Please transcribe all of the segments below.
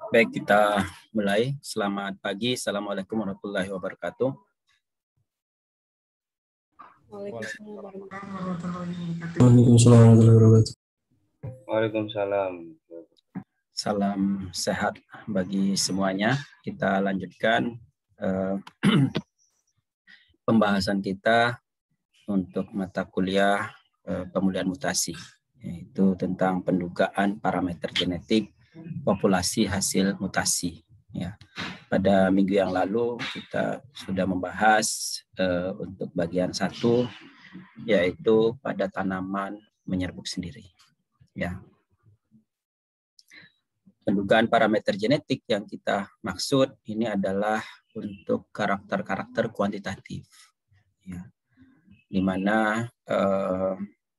Baik, kita mulai. Selamat pagi. Assalamualaikum warahmatullahi wabarakatuh. Waalaikumsalam. Salam sehat bagi semuanya. Kita lanjutkan pembahasan kita untuk mata kuliah pemulihan mutasi, yaitu tentang pendugaan parameter genetik populasi hasil mutasi. Ya, pada minggu yang lalu kita sudah membahas untuk bagian 1, yaitu pada tanaman menyerbuk sendiri. Ya, pendugaan parameter genetik yang kita maksud ini adalah untuk karakter-karakter kuantitatif, ya, di mana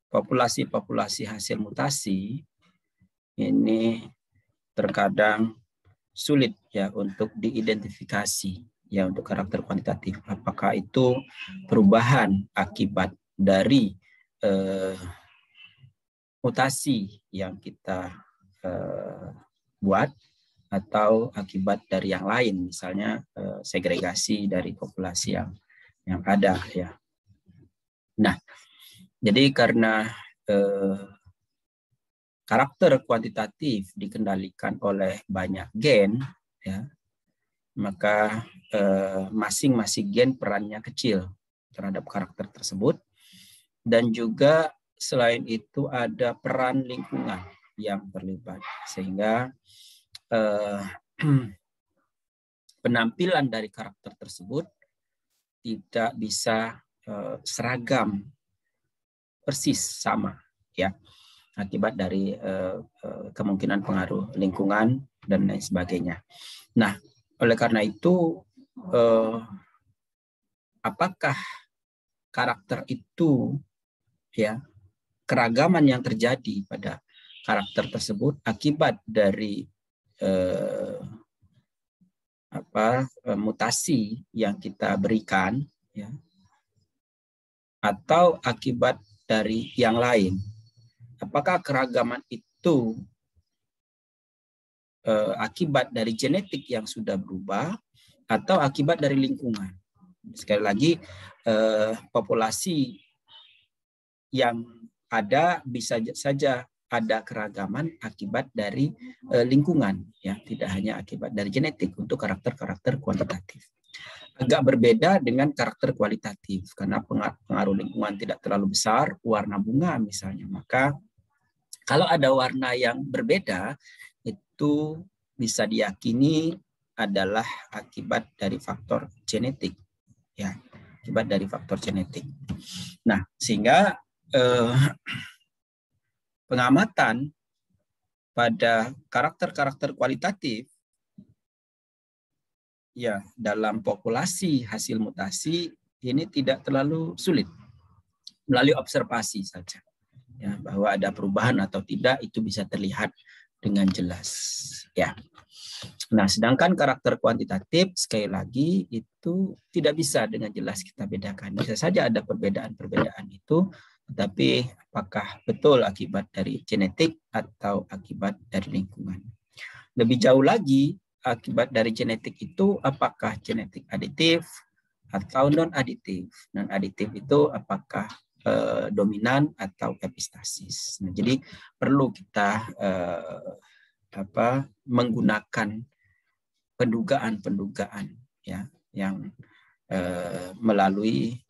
populasi-populasi hasil mutasi ini terkadang sulit ya untuk diidentifikasi ya untuk karakter kuantitatif. Apakah itu perubahan akibat dari mutasi yang kita buat atau akibat dari yang lain, misalnya segregasi dari populasi yang ada ya. Nah, jadi karena karakter kuantitatif dikendalikan oleh banyak gen, ya, maka masing-masing gen perannya kecil terhadap karakter tersebut, dan juga selain itu ada peran lingkungan yang terlibat, sehingga penampilan dari karakter tersebut tidak bisa seragam persis sama, ya, akibat dari kemungkinan pengaruh lingkungan dan lain sebagainya. Nah, oleh karena itu, apakah karakter itu, ya, keragaman yang terjadi pada karakter tersebut akibat dari mutasi yang kita berikan, ya, atau akibat dari yang lain? Apakah keragaman itu akibat dari genetik yang sudah berubah atau akibat dari lingkungan? Sekali lagi, populasi yang ada bisa saja ada keragaman akibat dari lingkungan, ya, tidak hanya akibat dari genetik untuk karakter-karakter kuantitatif. Agak berbeda dengan karakter kualitatif, karena pengaruh lingkungan tidak terlalu besar. Warna bunga misalnya, maka kalau ada warna yang berbeda, itu bisa diyakini adalah akibat dari faktor genetik, ya, akibat dari faktor genetik. Nah, sehingga pengamatan pada karakter-karakter kualitatif, ya, dalam populasi hasil mutasi ini tidak terlalu sulit, melalui observasi saja, ya, bahwa ada perubahan atau tidak itu bisa terlihat dengan jelas, ya. Nah, sedangkan karakter kuantitatif sekali lagi itu tidak bisa dengan jelas kita bedakan. Bisa saja ada perbedaan-perbedaan itu, tetapi apakah betul akibat dari genetik atau akibat dari lingkungan? Lebih jauh lagi, akibat dari genetik itu apakah genetik aditif atau non aditif? Non aditif itu apakah dominan atau epistasis? Nah, jadi perlu kita menggunakan pendugaan-pendugaan, ya, yang melalui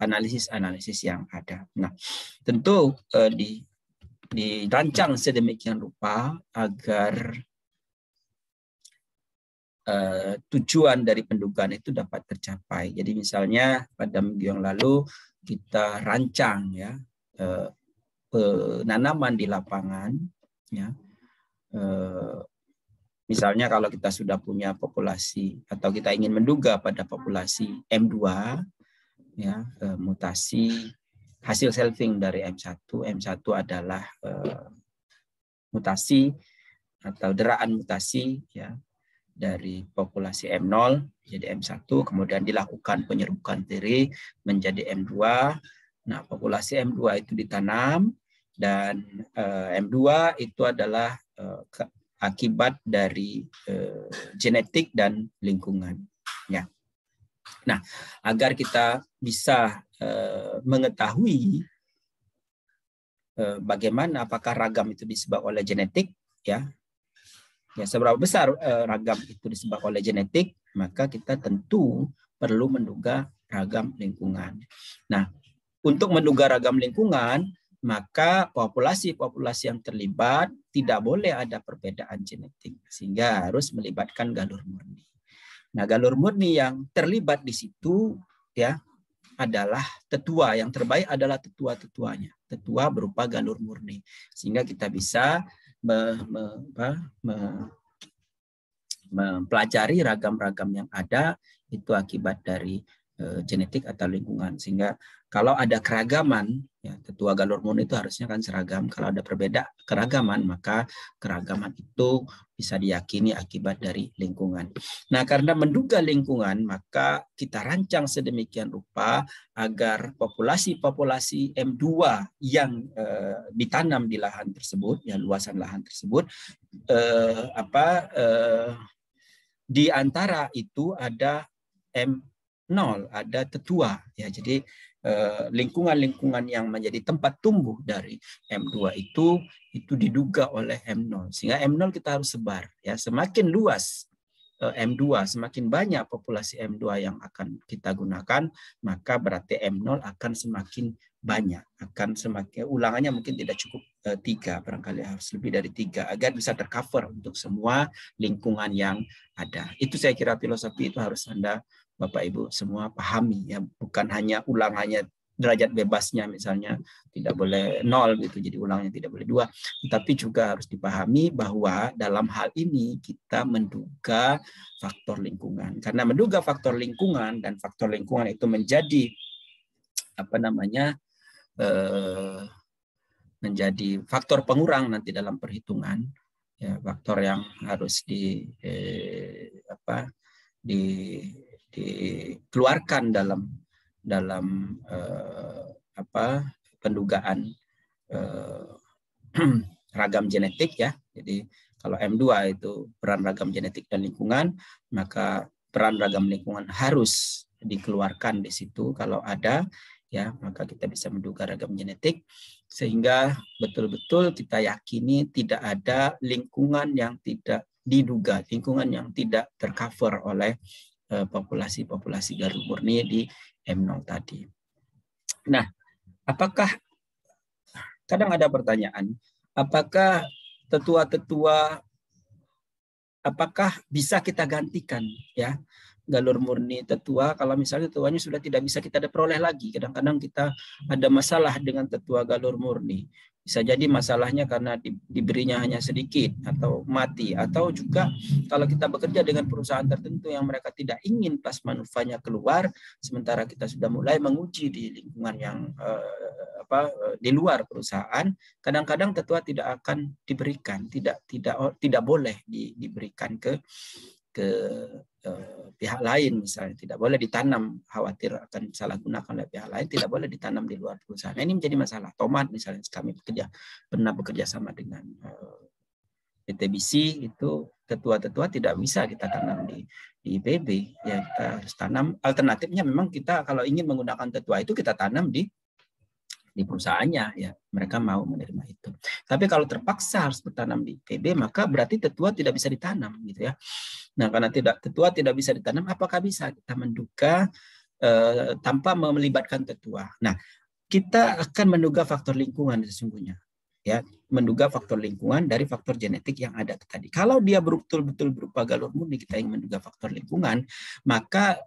analisis-analisis yang ada. Nah, tentu dirancang sedemikian rupa agar tujuan dari pendugaan itu dapat tercapai. Jadi misalnya pada minggu yang lalu kita rancang, ya, penanaman di lapangan, ya. Misalnya kalau kita sudah punya populasi atau kita ingin menduga pada populasi M2, ya, mutasi hasil selfing dari M1. M1 adalah mutasi atau deraan mutasi, ya, dari populasi M0 jadi M1, kemudian dilakukan penyerukan teri menjadi M2. Nah, populasi M2 itu ditanam, dan M2 itu adalah akibat dari genetik dan lingkungan. Ya. Nah, agar kita bisa mengetahui bagaimana apakah ragam itu disebabkan oleh genetik, ya seberapa besar ragam itu disebabkan oleh genetik, maka kita tentu perlu menduga ragam lingkungan. Nah, untuk menduga ragam lingkungan, maka populasi-populasi yang terlibat tidak boleh ada perbedaan genetik, sehingga harus melibatkan galur murni. Nah, galur murni yang terlibat di situ ya adalah tetua. Yang terbaik adalah tetua-tetuanya. Tetua berupa galur murni, sehingga kita bisa mempelajari ragam-ragam yang ada itu akibat dari genetik atau lingkungan. Sehingga kalau ada keragaman, ya, tetua galur murni itu harusnya kan seragam. Kalau ada perbedaan keragaman, maka keragaman itu bisa diyakini akibat dari lingkungan. Nah, karena menduga lingkungan, maka kita rancang sedemikian rupa agar populasi-populasi M2 yang ditanam di lahan tersebut, ya luasan lahan tersebut, di antara itu ada M0, ada tetua, ya. Jadi lingkungan-lingkungan yang menjadi tempat tumbuh dari M2 itu diduga oleh M0, sehingga M0 kita harus sebar, ya. Semakin luas M2, semakin banyak populasi M2 yang akan kita gunakan, maka berarti M0 akan semakin banyak, akan semakin ulangannya mungkin tidak cukup 3, barangkali harus lebih dari 3 agar bisa tercover untuk semua lingkungan yang ada. Itu saya kira filosofi itu harus Anda Bapak Ibu semua pahami, ya, bukan hanya ulangannya derajat bebasnya misalnya tidak boleh 0 gitu, jadi ulangnya tidak boleh 2, tapi juga harus dipahami bahwa dalam hal ini kita menduga faktor lingkungan. Karena menduga faktor lingkungan dan faktor lingkungan itu menjadi menjadi faktor pengurang nanti dalam perhitungan, ya, faktor yang harus dikeluarkan dalam pendugaan ragam genetik, ya. Jadi kalau M2 itu peran ragam genetik dan lingkungan, maka peran ragam lingkungan harus dikeluarkan di situ kalau ada, ya, maka kita bisa menduga ragam genetik, sehingga betul-betul kita yakini tidak ada lingkungan yang tidak diduga, lingkungan yang tidak tercover oleh populasi-populasi galur murni di M0 tadi. Nah, apakah kadang ada pertanyaan, apakah tetua-tetua, apakah bisa kita gantikan, ya, galur murni tetua kalau misalnya tetuanya sudah tidak bisa kita peroleh lagi? Kadang-kadang kita ada masalah dengan tetua galur murni. Bisa jadi masalahnya karena diberinya hanya sedikit atau mati, atau juga kalau kita bekerja dengan perusahaan tertentu yang mereka tidak ingin plasma nuvanya keluar, sementara kita sudah mulai menguji di lingkungan yang di luar perusahaan, kadang-kadang tetua tidak akan diberikan, tidak boleh diberikan ke pihak lain, misalnya tidak boleh ditanam, khawatir akan salah gunakan oleh pihak lain, tidak boleh ditanam di luar perusahaan. Nah, ini menjadi masalah. Tomat misalnya, kami pernah bekerja sama dengan PTBC, itu tetua-tetua tidak bisa kita tanam di IPB, ya, kita harus tanam. Alternatifnya memang kita kalau ingin menggunakan tetua itu kita tanam di perusahaannya, ya, mereka mau menerima itu. Tapi kalau terpaksa harus bertanam di IPB, maka berarti tetua tidak bisa ditanam, gitu ya. Nah, karena tetua tidak bisa ditanam, apakah bisa kita menduga tanpa melibatkan tetua? Nah, kita akan menduga faktor lingkungan sesungguhnya, ya, menduga faktor lingkungan dari faktor genetik yang ada tadi. Kalau dia betul-betul berupa galur murni, kita ingin menduga faktor lingkungan, maka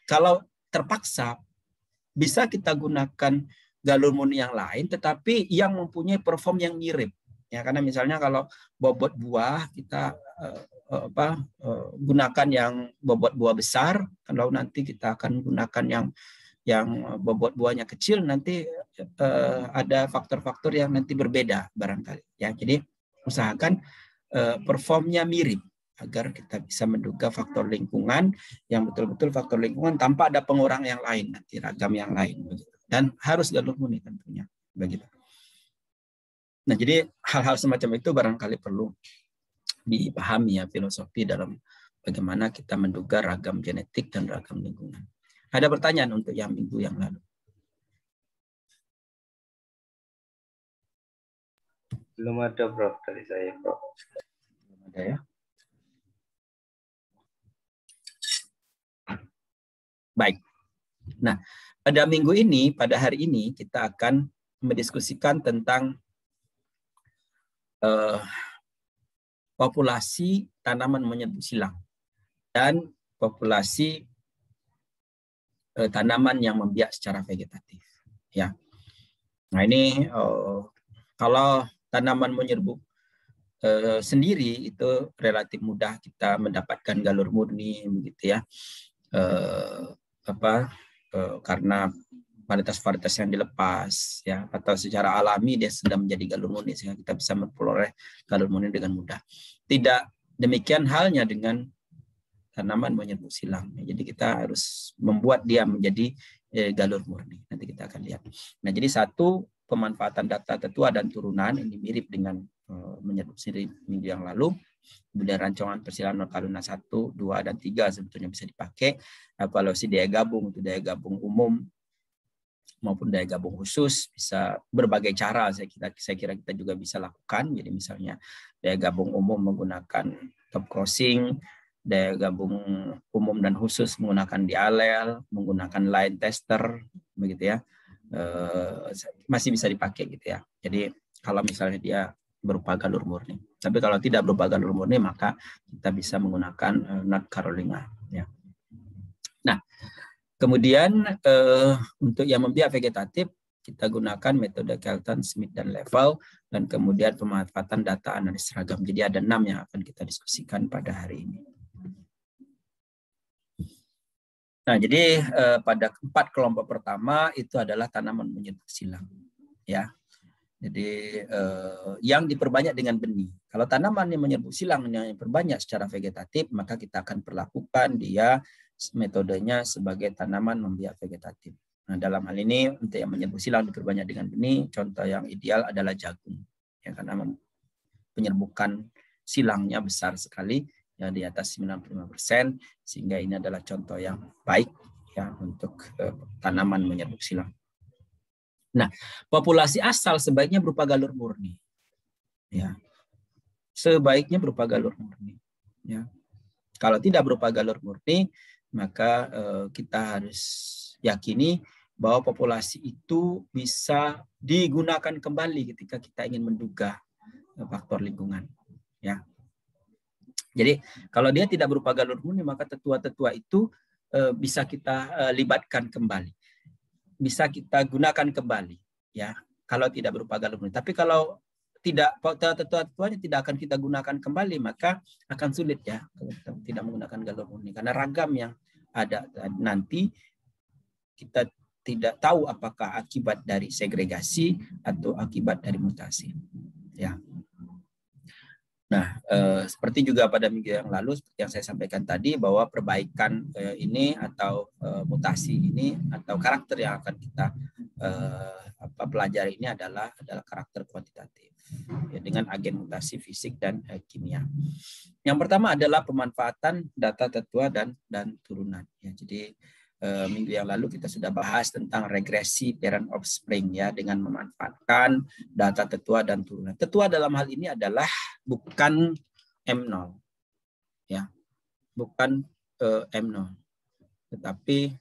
kalau terpaksa bisa kita gunakan galur murni yang lain, tetapi yang mempunyai perform yang mirip, ya. Karena misalnya kalau bobot buah kita gunakan yang bobot buah besar, kalau nanti kita akan gunakan yang bobot buahnya kecil, nanti ada faktor-faktor yang nanti berbeda barangkali, ya. Jadi usahakan performnya mirip agar kita bisa menduga faktor lingkungan yang betul-betul faktor lingkungan tanpa ada pengurang yang lain, nanti ragam yang lain, begitu. Dan harus galur murni tentunya, begitu. Nah, jadi hal-hal semacam itu barangkali perlu dipahami ya, filosofi dalam bagaimana kita menduga ragam genetik dan ragam lingkungan. Ada pertanyaan untuk yang minggu yang lalu? Belum ada, Prof, dari saya, Prof. Belum ada ya. Baik. Nah, pada minggu ini, pada hari ini kita akan mendiskusikan tentang populasi tanaman monyet silang dan populasi tanaman yang membiak secara vegetatif. Ya. Nah, ini kalau tanaman menyerbuk sendiri itu relatif mudah kita mendapatkan galur murni, begitu ya. Karena varietas-varietas yang dilepas ya, atau secara alami dia sudah menjadi galur murni sehingga kita bisa memperoleh galur murni dengan mudah. Tidak demikian halnya dengan tanaman menyerbuk silang. Jadi kita harus membuat dia menjadi galur murni. Nanti kita akan lihat. Nah, jadi satu, pemanfaatan data tetua dan turunan ini mirip dengan menyerbuk silang minggu yang lalu. Kemudian rancangan persilangan Norkaluna 1, 2, dan 3 sebetulnya bisa dipakai. Evaluasi daya gabung, itu daya gabung umum maupun daya gabung khusus, bisa berbagai cara saya kira kita juga bisa lakukan. Jadi misalnya daya gabung umum menggunakan top crossing, daya gabung umum dan khusus menggunakan dialel, menggunakan line tester, begitu ya, masih bisa dipakai gitu ya. Jadi kalau misalnya dia berupa galur murni. Tapi kalau tidak berupa galur murni, maka kita bisa menggunakan North Carolina. Ya. Nah, kemudian untuk yang membiak vegetatif, kita gunakan metode Kelton, Smith, dan Level, dan kemudian pemanfaatan data analis seragam. Jadi ada 6 yang akan kita diskusikan pada hari ini. Nah, jadi pada 4 kelompok pertama itu adalah tanaman menyerbuk silang. Ya. Jadi yang diperbanyak dengan benih. Kalau tanaman yang menyerbuk silang yang diperbanyak secara vegetatif, maka kita akan perlakukan dia metodenya sebagai tanaman membiak vegetatif. Nah, dalam hal ini untuk yang menyerbuk silang diperbanyak dengan benih, contoh yang ideal adalah jagung. Ya, karena penyerbukan silangnya besar sekali, ya di atas 95%, sehingga ini adalah contoh yang baik ya untuk tanaman menyerbuk silang. Nah, populasi asal sebaiknya berupa galur murni. Ya. Sebaiknya berupa galur murni. Ya. Kalau tidak berupa galur murni, maka kita harus yakini bahwa populasi itu bisa digunakan kembali ketika kita ingin menduga faktor lingkungan. Ya. Jadi kalau dia tidak berupa galur murni, maka tetua-tetua itu bisa kita libatkan kembali. Bisa kita gunakan kembali, ya, kalau tidak berupa galur murni. Tapi kalau tidak, tetua-tetuanya tidak akan kita gunakan kembali, maka akan sulit ya kalau kita tidak menggunakan galur murni, karena ragam yang ada nanti kita tidak tahu apakah akibat dari segregasi atau akibat dari mutasi, ya. Nah, seperti juga pada minggu yang lalu, seperti yang saya sampaikan tadi, bahwa perbaikan ini atau mutasi ini atau karakter yang akan kita pelajari ini adalah karakter kuantitatif ya, dengan agen mutasi fisik dan kimia. Yang pertama adalah pemanfaatan data tetua dan turunan. Ya, jadi minggu yang lalu kita sudah bahas tentang regresi parent offspring ya, dengan memanfaatkan data tetua dan turunan. Tetua dalam hal ini adalah bukan M0 ya, bukan M0, tetapi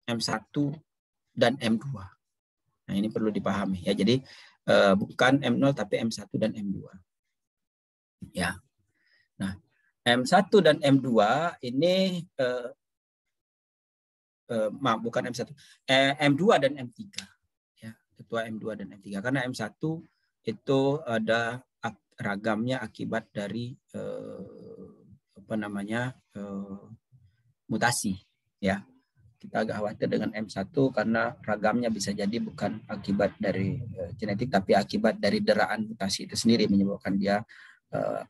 M1 dan M2. Nah, ini perlu dipahami ya. Jadi bukan M0 tapi M1 dan M2. Ya. Nah, M1 dan M2 ini bukan M1, M2 dan M3 ya, tetua M2 dan M3, karena M1 itu ada ragamnya akibat dari mutasi ya. Kita agak khawatir dengan M1 karena ragamnya bisa jadi bukan akibat dari genetik tapi akibat dari deraan mutasi itu sendiri menyebabkan dia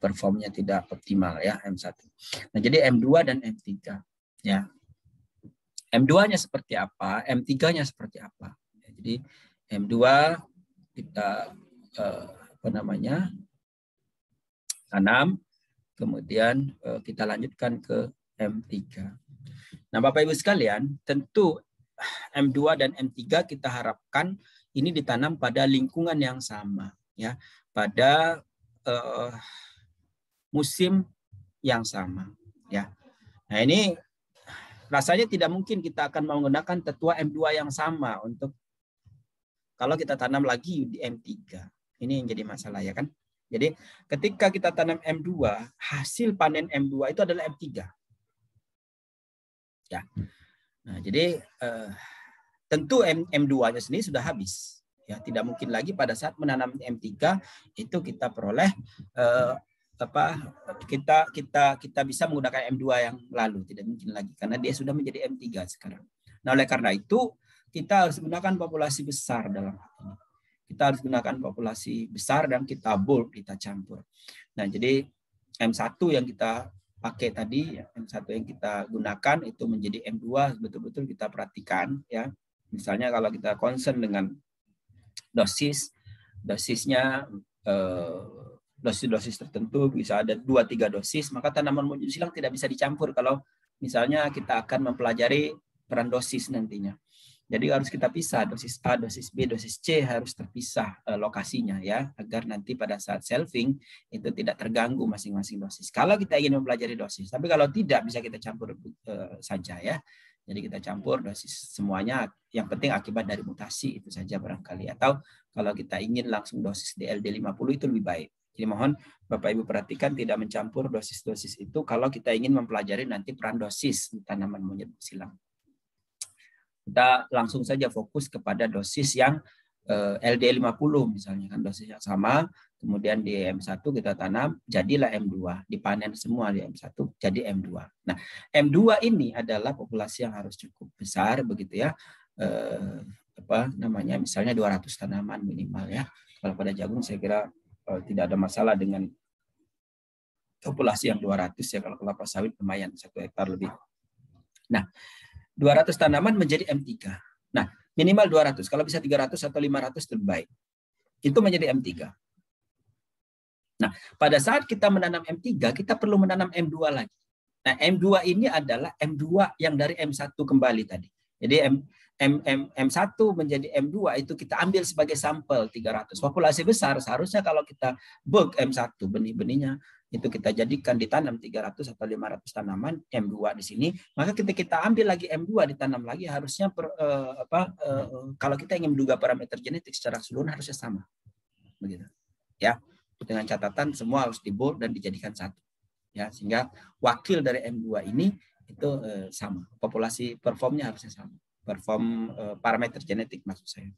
performnya tidak optimal ya, M1. Nah, jadi M2 dan M3 ya. M2-nya seperti apa, M3-nya seperti apa. Jadi M2 kita tanam, kemudian kita lanjutkan ke M3. Nah, Bapak Ibu sekalian, tentu M2 dan M3 kita harapkan ini ditanam pada lingkungan yang sama, ya, pada musim yang sama, ya. Nah, ini rasanya tidak mungkin kita akan menggunakan tetua M2 yang sama untuk kalau kita tanam lagi di M3. Ini yang jadi masalah, ya kan? Jadi ketika kita tanam M2, hasil panen M2 itu adalah M3. Ya. Nah, jadi tentu M2-nya sendiri sudah habis. Ya, tidak mungkin lagi pada saat menanam M3 itu kita peroleh kita bisa menggunakan M2 yang lalu, tidak mungkin lagi karena dia sudah menjadi M3 sekarang. Nah, oleh karena itu kita harus gunakan populasi besar dalam hal ini. Kita harus gunakan populasi besar dan kita bulk, kita campur. Nah, jadi M1 yang kita pakai tadi, M1 yang kita gunakan itu menjadi M2, betul-betul kita perhatikan, ya. Misalnya kalau kita concern dengan dosisnya dosis tertentu bisa ada 2-3 dosis, maka tanaman mujur silang tidak bisa dicampur kalau misalnya kita akan mempelajari peran dosis nantinya. Jadi harus kita pisah, dosis A, dosis B, dosis C harus terpisah lokasinya, ya, agar nanti pada saat shelving itu tidak terganggu masing-masing dosis. Kalau kita ingin mempelajari dosis, tapi kalau tidak bisa kita campur saja, ya. Jadi kita campur dosis semuanya, yang penting akibat dari mutasi itu saja barangkali. Atau kalau kita ingin langsung dosis DLD 50 itu lebih baik. Jadi mohon Bapak Ibu perhatikan tidak mencampur dosis-dosis itu kalau kita ingin mempelajari nanti peran dosis tanaman monyet silang. Kita langsung saja fokus kepada dosis yang LD 50 misalnya, kan dosis yang sama, kemudian di M1 kita tanam, jadilah M2, dipanen semua di M1 jadi M2. Nah, M2 ini adalah populasi yang harus cukup besar begitu, ya. Misalnya 200 tanaman minimal, ya. Kalau pada jagung saya kira tidak ada masalah dengan populasi yang 200, ya. Kalau kelapa sawit lumayan 1 hektar lebih. Nah, 200 tanaman menjadi M3. Nah, minimal 200. Kalau bisa 300 atau 500 lebih baik. Itu menjadi M3. Nah, pada saat kita menanam M3, kita perlu menanam M2 lagi. Nah, M2 ini adalah M2 yang dari M1 kembali tadi. Jadi M1 menjadi M2 itu kita ambil sebagai sampel 300. Populasi besar seharusnya kalau kita bulk M1 benih-benihnya itu kita jadikan ditanam 300 atau 500 tanaman M2 di sini, maka kita ambil lagi M2 ditanam lagi harusnya kalau kita ingin menduga parameter genetik secara keseluruhan harusnya sama. Begitu. Ya. Dengan catatan semua harus di-bulk dan dijadikan satu. Ya, sehingga wakil dari M2 ini itu sama. Populasi performnya harusnya sama. Perform parameter genetik maksud saya.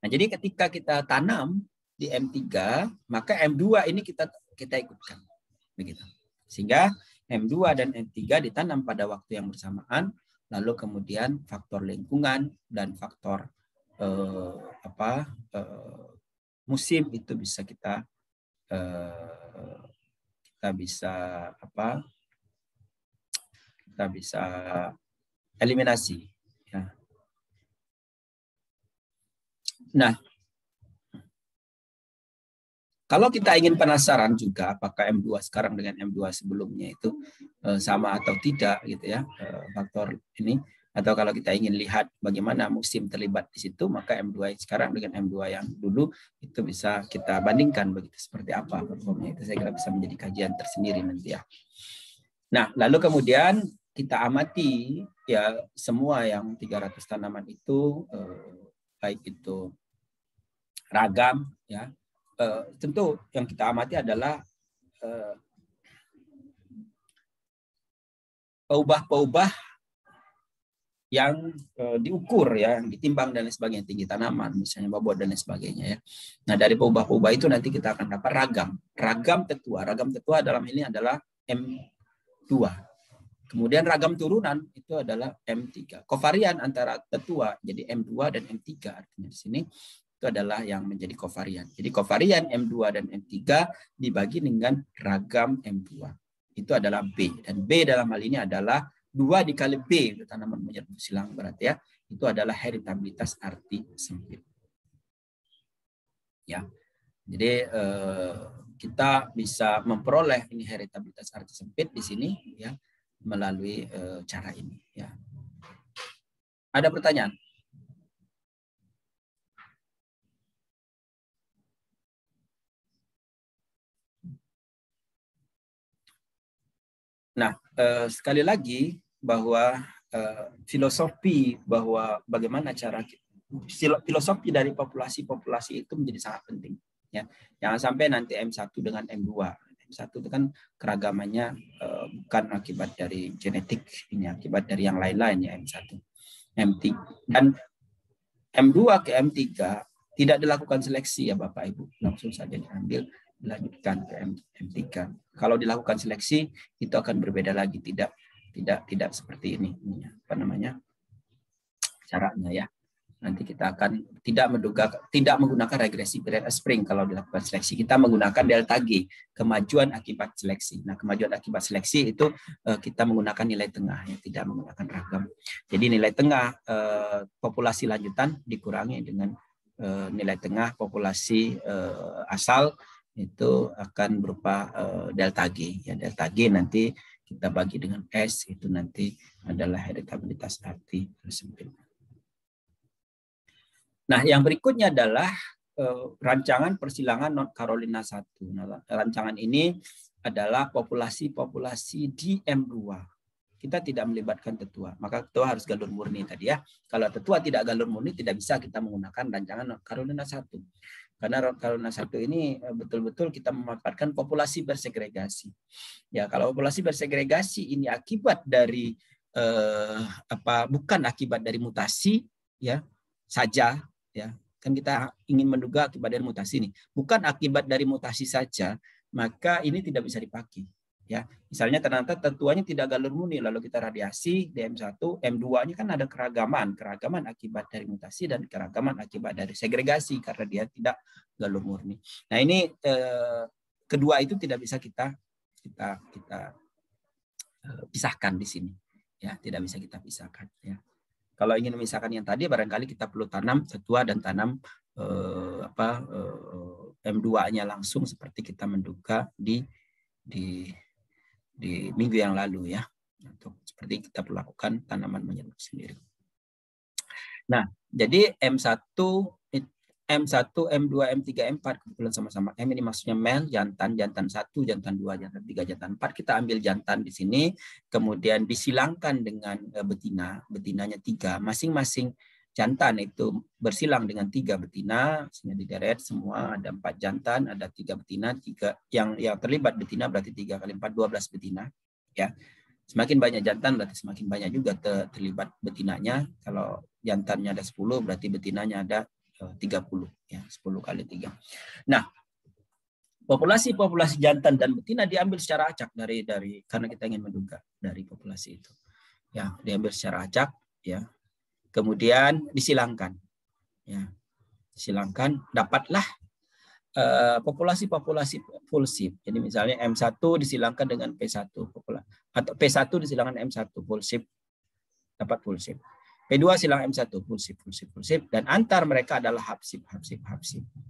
Nah, jadi ketika kita tanam di M3, maka M2 ini kita ikutkan. Begitu. Sehingga M2 dan M3 ditanam pada waktu yang bersamaan, lalu kemudian faktor lingkungan dan faktor musim itu bisa kita bisa eliminasi. Ya. Nah, kalau kita ingin penasaran juga apakah M2 sekarang dengan M2 sebelumnya itu sama atau tidak gitu, ya, faktor ini, atau kalau kita ingin lihat bagaimana musim terlibat di situ, maka M2 sekarang dengan M2 yang dulu itu bisa kita bandingkan begitu, seperti apa performanya. Itu saya kira bisa menjadi kajian tersendiri nanti, ya. Nah, lalu kemudian kita amati, ya, semua yang 300 tanaman itu baik itu ragam, ya. Tentu yang kita amati adalah peubah-peubah yang diukur, ya, yang ditimbang dan lain sebagainya, tinggi tanaman misalnya, bobot dan lain sebagainya, ya. Nah, dari peubah-peubah itu nanti kita akan dapat ragam tetua dalam ini adalah M2. Kemudian ragam turunan itu adalah M3. Kovarian antara tetua jadi M2 dan M3 artinya di sini itu adalah yang menjadi kovarian. Jadi kovarian M2 dan M3 dibagi dengan ragam M2. Itu adalah B. Dan B dalam hal ini adalah 2 dikali B untuk tanaman monyet silang berarti, ya. Itu adalah heritabilitas arti sempit. Ya. Jadi kita bisa memperoleh ini heritabilitas arti sempit di sini ya melalui cara ini ya. Ada pertanyaan? Nah, sekali lagi bahwa filosofi bahwa bagaimana cara filosofi dari populasi-populasi itu menjadi sangat penting. Ya, jangan sampai nanti M1 dengan M2. M1 itu kan keragamannya bukan akibat dari genetik, ini akibat dari yang lain-lain ya M1, M3 dan M2 ke M3 tidak dilakukan seleksi ya Bapak Ibu, langsung saja diambil dilanjutkan ke M3. Kalau dilakukan seleksi itu akan berbeda lagi, tidak seperti ini apa namanya caranya ya. Nanti kita akan tidak menggunakan regresi spring kalau dilakukan seleksi. Kita menggunakan delta G, kemajuan akibat seleksi. Nah, kemajuan akibat seleksi itu kita menggunakan nilai tengah, ya, tidak menggunakan ragam. Jadi nilai tengah populasi lanjutan dikurangi dengan nilai tengah populasi asal itu akan berupa delta G. Ya, delta G nanti kita bagi dengan S, itu nanti adalah heritabilitas arti tersebut. Nah, yang berikutnya adalah rancangan persilangan North Carolina 1. Nah, rancangan ini adalah populasi-populasi di M2. Kita tidak melibatkan tetua, maka tetua harus galur murni tadi ya. Kalau tetua tidak galur murni, tidak bisa kita menggunakan rancangan North Carolina 1. Karena North Carolina 1 ini betul-betul kita memanfaatkan populasi bersegregasi. Ya, kalau populasi bersegregasi ini akibat dari bukan akibat dari mutasi ya saja. Ya, kan kita ingin menduga akibat dari mutasi ini, bukan akibat dari mutasi saja, maka ini tidak bisa dipakai. Ya, misalnya ternyata tetuanya tidak galur murni, lalu kita radiasi DM1, M2-nya kan ada keragaman akibat dari mutasi dan keragaman akibat dari segregasi karena dia tidak galur murni. Nah ini kedua itu tidak bisa kita pisahkan di sini. Ya, tidak bisa kita pisahkan. Ya. Kalau ingin memisahkan yang tadi, barangkali kita perlu tanam tetua dan tanam M2-nya langsung seperti kita menduga di minggu yang lalu ya. Untuk seperti kita lakukan tanaman menyeruk sendiri. Nah, jadi M1, M2, M3, M4 kebetulan sama-sama M, ini maksudnya male, jantan 1, jantan 2, jantan 3, jantan 4. Kita ambil jantan di sini, kemudian disilangkan dengan betinanya 3. Masing-masing jantan itu bersilang dengan 3 betina, sehingga dideret semua ada 4 jantan, ada 3 betina, 3 yang terlibat betina berarti 3 kali 4 12 betina, ya. Semakin banyak jantan berarti semakin banyak juga terlibat betinanya. Kalau jantannya ada 10 berarti betinanya ada 30 ya, 10 kali 3. Nah, populasi jantan dan betina diambil secara acak dari karena kita ingin menduga dari populasi itu. Ya, diambil secara acak ya. Kemudian disilangkan. Ya. Disilangkan, dapatlah populasi fulsip. Jadi misalnya M1 disilangkan dengan P1 atau P1 disilangkan M1 fulsip, dapat fulsip. P2 silang M1 fulsip, dan antar mereka adalah hapsip.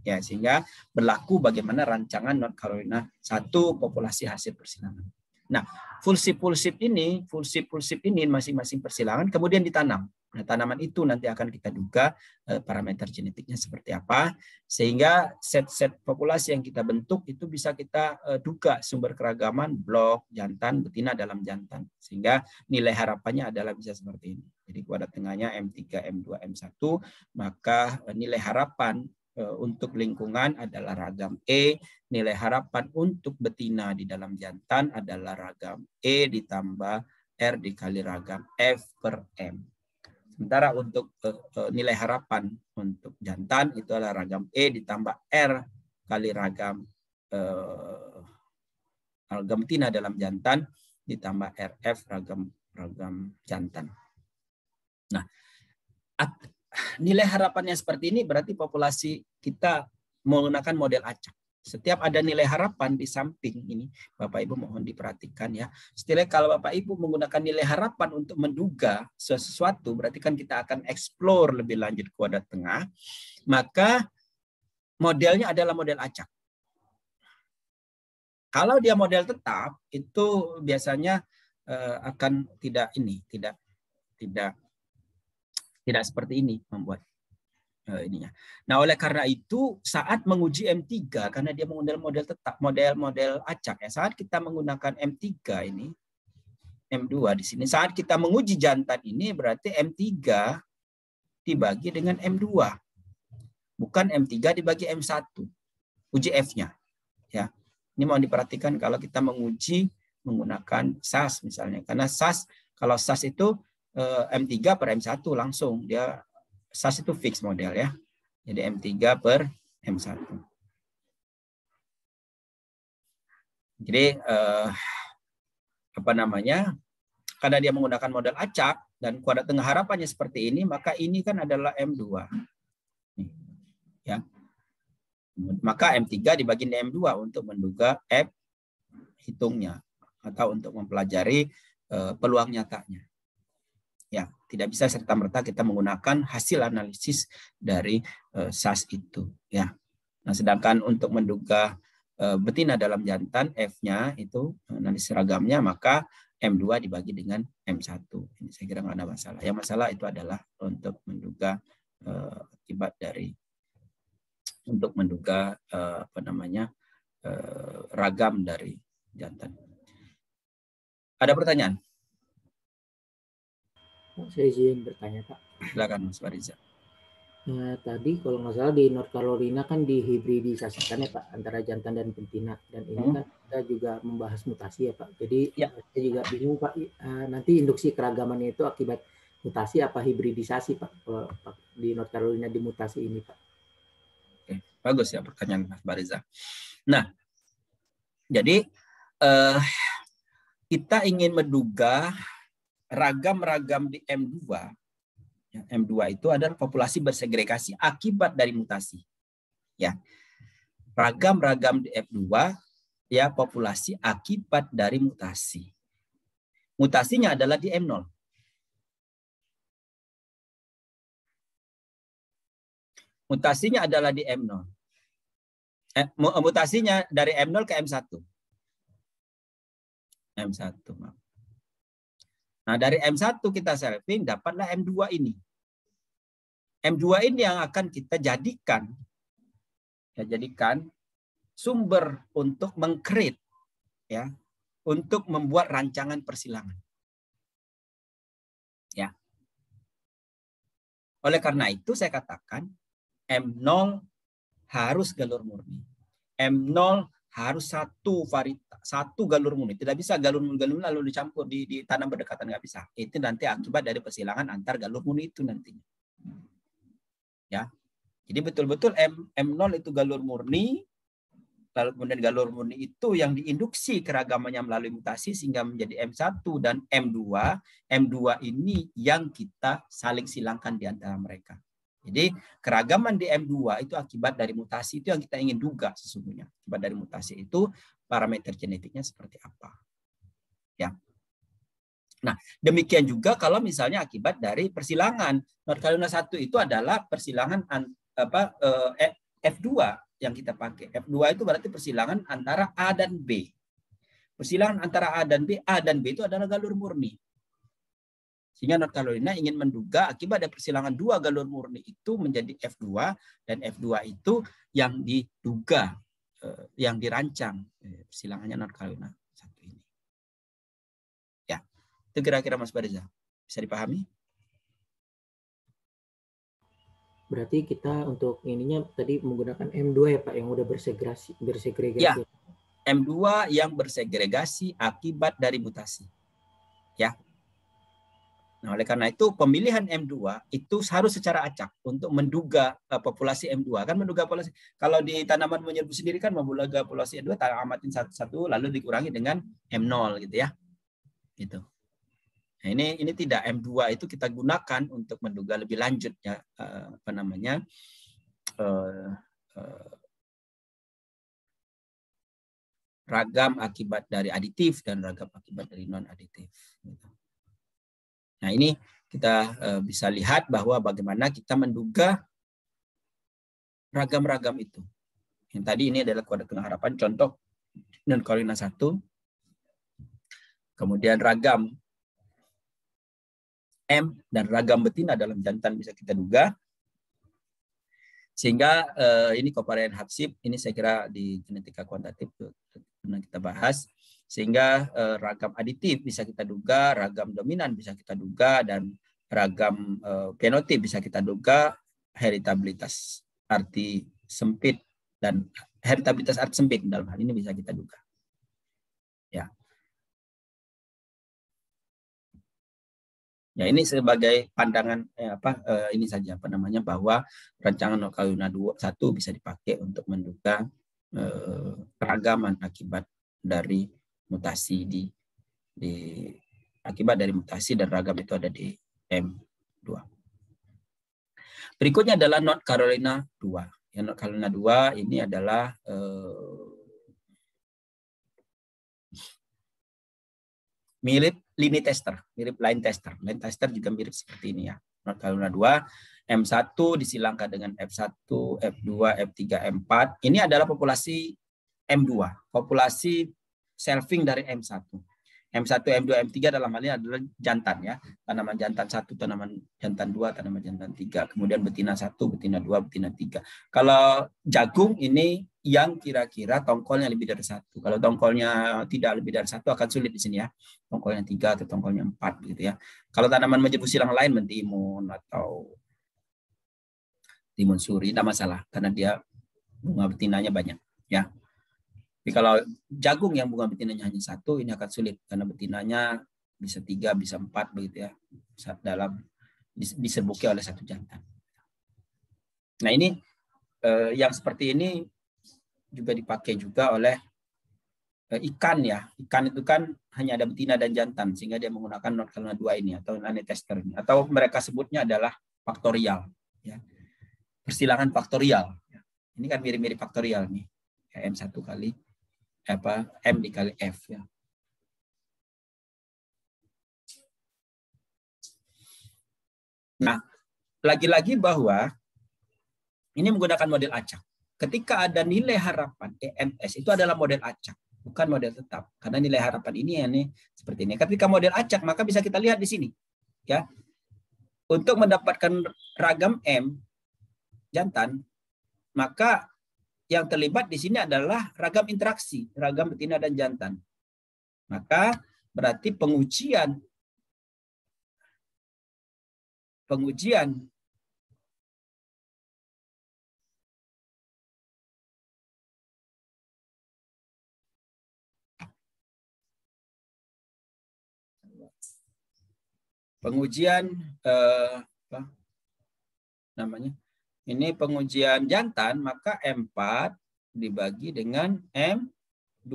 Ya, sehingga berlaku bagaimana rancangan North Carolina 1 populasi hasil persilangan. Nah, fulsip ini masing-masing persilangan kemudian ditanam. Nah, tanaman itu nanti akan kita duga parameter genetiknya seperti apa, sehingga set-set populasi yang kita bentuk itu bisa kita duga sumber keragaman blok, jantan, betina dalam jantan. Sehingga nilai harapannya adalah bisa seperti ini. Jadi kuadrat tengahnya M3, M2, M1, maka nilai harapan untuk lingkungan adalah ragam E, nilai harapan untuk betina di dalam jantan adalah ragam E ditambah R dikali ragam F per M. Sementara untuk nilai harapan untuk jantan itu adalah ragam E ditambah R kali ragam betina dalam jantan ditambah RF ragam jantan. Nah, nilai harapannya seperti ini berarti populasi kita menggunakan model acak. Setiap ada nilai harapan di samping ini, Bapak Ibu mohon diperhatikan ya. Setidaknya kalau Bapak Ibu menggunakan nilai harapan untuk menduga sesuatu, berarti kan kita akan explore lebih lanjut kuadrat tengah. Maka modelnya adalah model acak. Kalau dia model tetap, itu biasanya akan tidak seperti ini membuat ininya. Nah, oleh karena itu saat menguji M3, karena dia menggunakan model tetap, model acak ya, saat kita menggunakan M3 ini, M2 di sini, saat kita menguji jantan ini berarti M3 dibagi dengan M2, bukan M3 dibagi M1, uji F-nya ya. Ini mau diperhatikan kalau kita menguji menggunakan SAS misalnya. Karena SAS, kalau SAS itu M3 per M1 langsung. Dia SAS itu fix model ya. Jadi M3 per M1. Jadi karena dia menggunakan model acak dan kuadrat tengah harapannya seperti ini, maka ini kan adalah M2. Ya. Maka M3 dibagi M2 untuk menduga F hitungnya atau untuk mempelajari peluang nyatanya. Ya, tidak bisa serta-merta kita menggunakan hasil analisis dari SAS itu. Ya. Nah, sedangkan untuk menduga betina dalam jantan F-nya itu analisis ragamnya, maka M2 dibagi dengan M1. Ini saya kira nggak ada masalah. Yang masalah itu adalah untuk menduga akibat dari ragam dari jantan. Ada pertanyaan? Saya izin bertanya, Pak. Silakan, Mas Fariza. Nah, tadi kalau nggak salah di North Carolina kan dihibridisasikan ya, Pak, antara jantan dan betina. Dan ini kan kita juga membahas mutasi ya, Pak. Jadi saya juga bingung, Pak, nanti induksi keragamannya itu akibat mutasi apa hibridisasi, Pak, kalau di North Carolina di mutasi ini, Pak. Oke, bagus ya pertanyaan Mas Fariza. Nah, jadi kita ingin menduga ragam-ragam di M2. M2 itu adalah populasi bersegregasi akibat dari mutasi. Ya. Ragam-ragam di F2 ya populasi akibat dari mutasi. Mutasinya adalah di M0. Mutasinya adalah di M0. Mutasinya dari M0 ke M1. M1. Nah, dari M1 kita selfing, dapatlah M2 ini. M2 ini yang akan kita jadikan sumber untuk meng-create ya, untuk membuat rancangan persilangan. Ya. Oleh karena itu saya katakan M0 harus galur murni. M0 harus satu galur murni. Tidak bisa galur murni lalu dicampur ditanam berdekatan, nggak bisa. Itu nanti akibat dari persilangan antar galur murni itu nantinya. Ya. Jadi betul-betul M0 itu galur murni, lalu kemudian galur murni itu yang diinduksi keragamannya melalui mutasi sehingga menjadi M1 dan M2. M2 ini yang kita saling silangkan di antara mereka. Jadi keragaman di M2 itu akibat dari mutasi, itu yang kita ingin duga sesungguhnya. Akibat dari mutasi itu parameter genetiknya seperti apa. Ya. Nah, demikian juga kalau misalnya akibat dari persilangan. North Carolina 1 itu adalah persilangan F2 yang kita pakai. F2 itu berarti persilangan antara A dan B. Persilangan antara A dan B itu adalah galur murni. Sehingga North Carolina ingin menduga akibat dari persilangan dua galur murni itu menjadi F2, dan F2 itu yang diduga, yang dirancang persilangannya North Carolina 1 ini. Ya, itu kira-kira Mas Fariza. Bisa dipahami? Berarti kita untuk ininya tadi menggunakan M2 ya Pak, yang udah bersegregasi. Ya, M2 yang bersegregasi akibat dari mutasi. Ya. Nah, oleh karena itu pemilihan M2 itu harus secara acak untuk menduga populasi M2. Kan menduga populasi, kalau di tanaman menyerbu sendiri kan menduga populasi M2, amatin satu-satu lalu dikurangi dengan M0 gitu ya. Gitu. Nah, ini tidak, M2 itu kita gunakan untuk menduga lebih lanjut ya, ragam akibat dari aditif dan ragam akibat dari non aditif. Nah, ini kita bisa lihat bahwa bagaimana kita menduga ragam-ragam itu. Yang tadi ini adalah kuadrat tengah harapan, contoh non Carolina 1. Kemudian ragam M dan ragam betina dalam jantan bisa kita duga. Sehingga ini covariant Habsib, ini saya kira di genetika kuantitatif pernah kita bahas. Sehingga ragam aditif bisa kita duga, ragam dominan bisa kita duga, dan ragam fenotip bisa kita duga, heritabilitas arti sempit dan heritabilitas arti sempit dalam hal ini bisa kita duga. Ya. Ya, ini sebagai pandangan ini saja bahwa rancangan non Carolina 1 bisa dipakai untuk menduga keragaman akibat dari mutasi akibat dari mutasi dan ragam itu ada di M2. Berikutnya adalah North Carolina 2. Yang North Carolina 2 ini adalah mirip line tester, mirip line tester. Line tester juga mirip seperti ini ya. North Carolina 2, M1 disilangkan dengan F1, F2, F3, M4. Ini adalah populasi M2, populasi selfing dari M1. M1, M2, M3 dalam hal ini adalah jantan ya. Tanaman jantan 1, tanaman jantan 2, tanaman jantan 3. Kemudian betina 1, betina 2, betina 3. Kalau jagung ini yang kira-kira tongkolnya lebih dari 1. Kalau tongkolnya tidak lebih dari 1 akan sulit di sini ya. Tongkolnya 3 atau tongkolnya 4 begitu ya. Kalau tanaman menjebu silang lain, mentimun atau timun suri, tidak masalah karena dia bunga betinanya banyak ya. Tapi kalau jagung yang bunga betinanya hanya 1, ini akan sulit karena betinanya bisa 3, bisa 4 begitu ya, dalam diserbuki oleh satu jantan. Nah ini yang seperti ini juga dipakai juga oleh ikan ya. Ikan itu kan hanya ada betina dan jantan sehingga dia menggunakan North Carolina 2 ini atau line tester ini, atau mereka sebutnya adalah faktorial ya. Persilangan faktorial. Ini kan mirip-mirip faktorial nih. M1 kali M dikali F ya. Nah, lagi-lagi bahwa ini menggunakan model acak. Ketika ada nilai harapan EMS itu adalah model acak, bukan model tetap. Karena nilai harapan ini seperti ini. Ketika model acak maka bisa kita lihat di sini ya. Untuk mendapatkan ragam M jantan, maka yang terlibat di sini adalah ragam interaksi, ragam betina dan jantan. Maka berarti pengujian apa namanya? Ini pengujian jantan, maka M4 dibagi dengan M2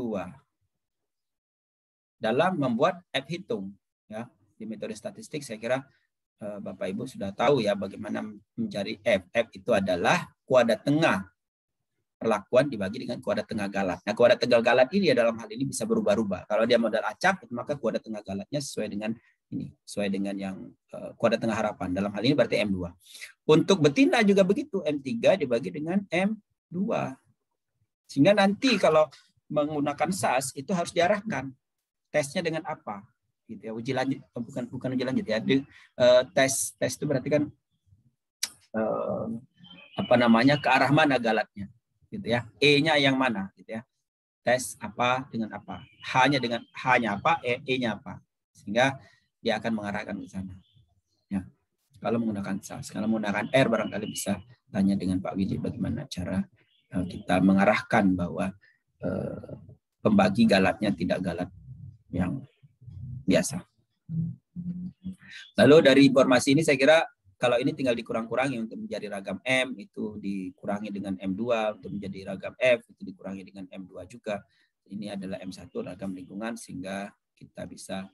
dalam membuat F hitung ya. Di metode statistik saya kira Bapak Ibu sudah tahu ya bagaimana mencari F. F itu adalah kuadrat tengah perlakuan dibagi dengan kuadrat tengah galat. Nah, kuadrat tengah galat ini dalam hal ini bisa berubah-ubah. Kalau dia modal acak, maka kuadrat tengah galatnya sesuai dengan ini, sesuai dengan yang kuadrat tengah harapan. Dalam hal ini berarti M2. Untuk betina juga begitu, M3 dibagi dengan M2. Sehingga nanti kalau menggunakan SAS itu harus diarahkan. Tesnya dengan apa? Gitu ya, uji lanjut, bukan uji lanjut ya. Tes itu berarti kan ke arah mana galatnya, gitu ya. E-nya yang mana, gitu ya. Tes apa dengan apa? H-nya apa, E-nya apa. Sehingga dia akan mengarahkan ke sana. Ya. Kalau menggunakan SAS, kalau menggunakan R barangkali bisa tanya dengan Pak Willy bagaimana cara kita mengarahkan bahwa pembagi galatnya tidak galat yang biasa. Lalu dari informasi ini saya kira kalau ini tinggal dikurang-kurangi untuk menjadi ragam M itu dikurangi dengan M2, untuk menjadi ragam F itu dikurangi dengan M2 juga. Ini adalah M1 ragam lingkungan sehingga kita bisa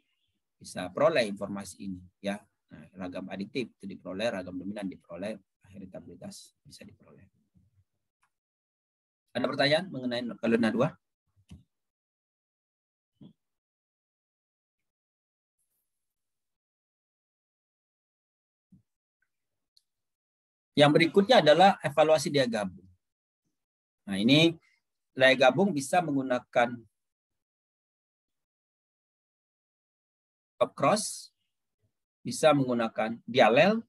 peroleh informasi ini ya. Nah, ragam aditif itu diperoleh, ragam dominan diperoleh, heritabilitas bisa diperoleh. Ada pertanyaan mengenai North Carolina 2? Yang berikutnya adalah evaluasi dia gabung. Nah, ini daya gabung bisa menggunakan top cross, bisa menggunakan dialel,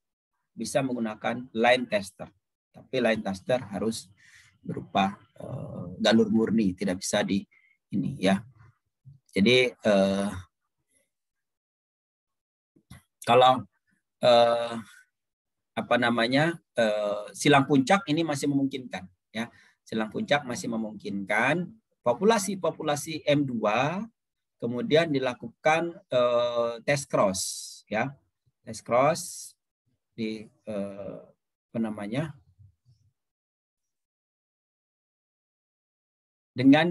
bisa menggunakan line tester. Tapi line tester harus berupa galur murni, tidak bisa di ini ya. Jadi kalau silang puncak ini masih memungkinkan ya. Silang puncak masih memungkinkan populasi M2 kemudian dilakukan tes cross ya. Tes cross di dengan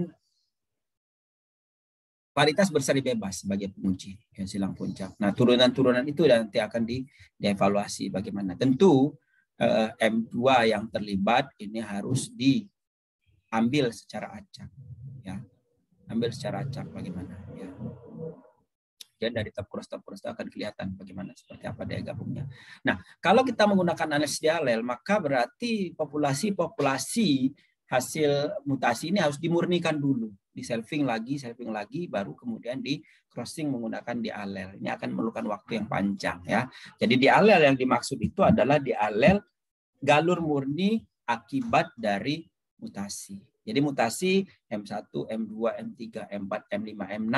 varietas berseri bebas sebagai penguji ya, silang puncak. Nah, turunan-turunan itu nanti akan dievaluasi bagaimana. Tentu M2 yang terlibat ini harus diambil secara acak ya. Ambil secara acak bagaimana ya. Dan dari top cross itu akan kelihatan bagaimana seperti apa daya gabungnya. Nah, kalau kita menggunakan analisis dialel, maka berarti populasi hasil mutasi ini harus dimurnikan dulu, di selfing lagi, baru kemudian di crossing menggunakan dialel. Ini akan memerlukan waktu yang panjang ya. Jadi dialel yang dimaksud itu adalah dialel galur murni akibat dari mutasi. Jadi mutasi M1, M2, M3, M4, M5, M6,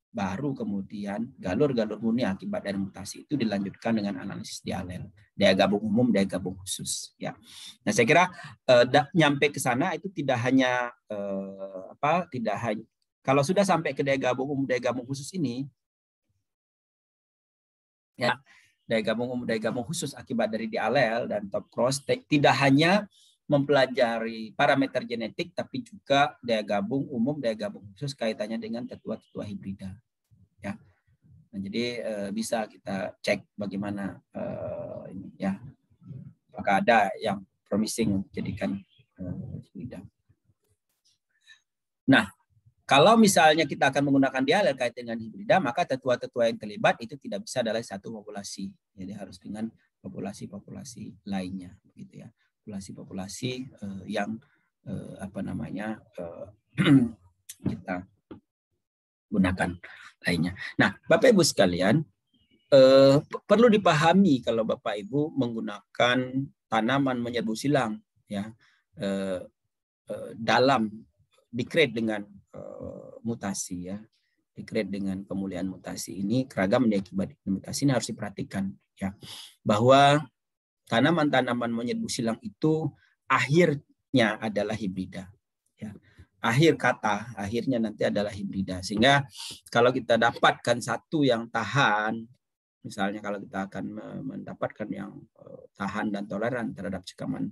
baru kemudian galur-galur murni akibat dari mutasi itu dilanjutkan dengan analisis dialel, daya gabung umum, daya gabung khusus ya. Nah, saya kira nyampe ke sana itu tidak hanya kalau sudah sampai ke daya gabung umum, daya gabung khusus ini ya, daya gabung umum, daya gabung khusus akibat dari dialel dan top cross tidak hanya mempelajari parameter genetik, tapi juga daya gabung umum, daya gabung khusus kaitannya dengan tetua-tetua hibrida. Ya, nah, jadi bisa kita cek bagaimana ini ya, apakah ada yang promising jadikan hibrida. Nah, kalau misalnya kita akan menggunakan dialel kait dengan hibrida, maka tetua-tetua yang terlibat itu tidak bisa dalam satu populasi. Jadi harus dengan populasi-populasi lainnya, begitu ya. Populasi-populasi yang kita gunakan lainnya. Nah, Bapak Ibu sekalian, perlu dipahami kalau Bapak Ibu menggunakan tanaman menyerbu silang ya dalam dikreat dengan mutasi ya, dikreat dengan pemulihan mutasi ini, keragaman akibat mutasi ini harus diperhatikan ya, bahwa tanaman-tanaman menyerbu silang itu akhirnya adalah hibrida ya. Akhirnya nanti adalah hibrida, sehingga kalau kita dapatkan satu yang tahan, misalnya kalau kita akan mendapatkan yang tahan dan toleran terhadap sekaman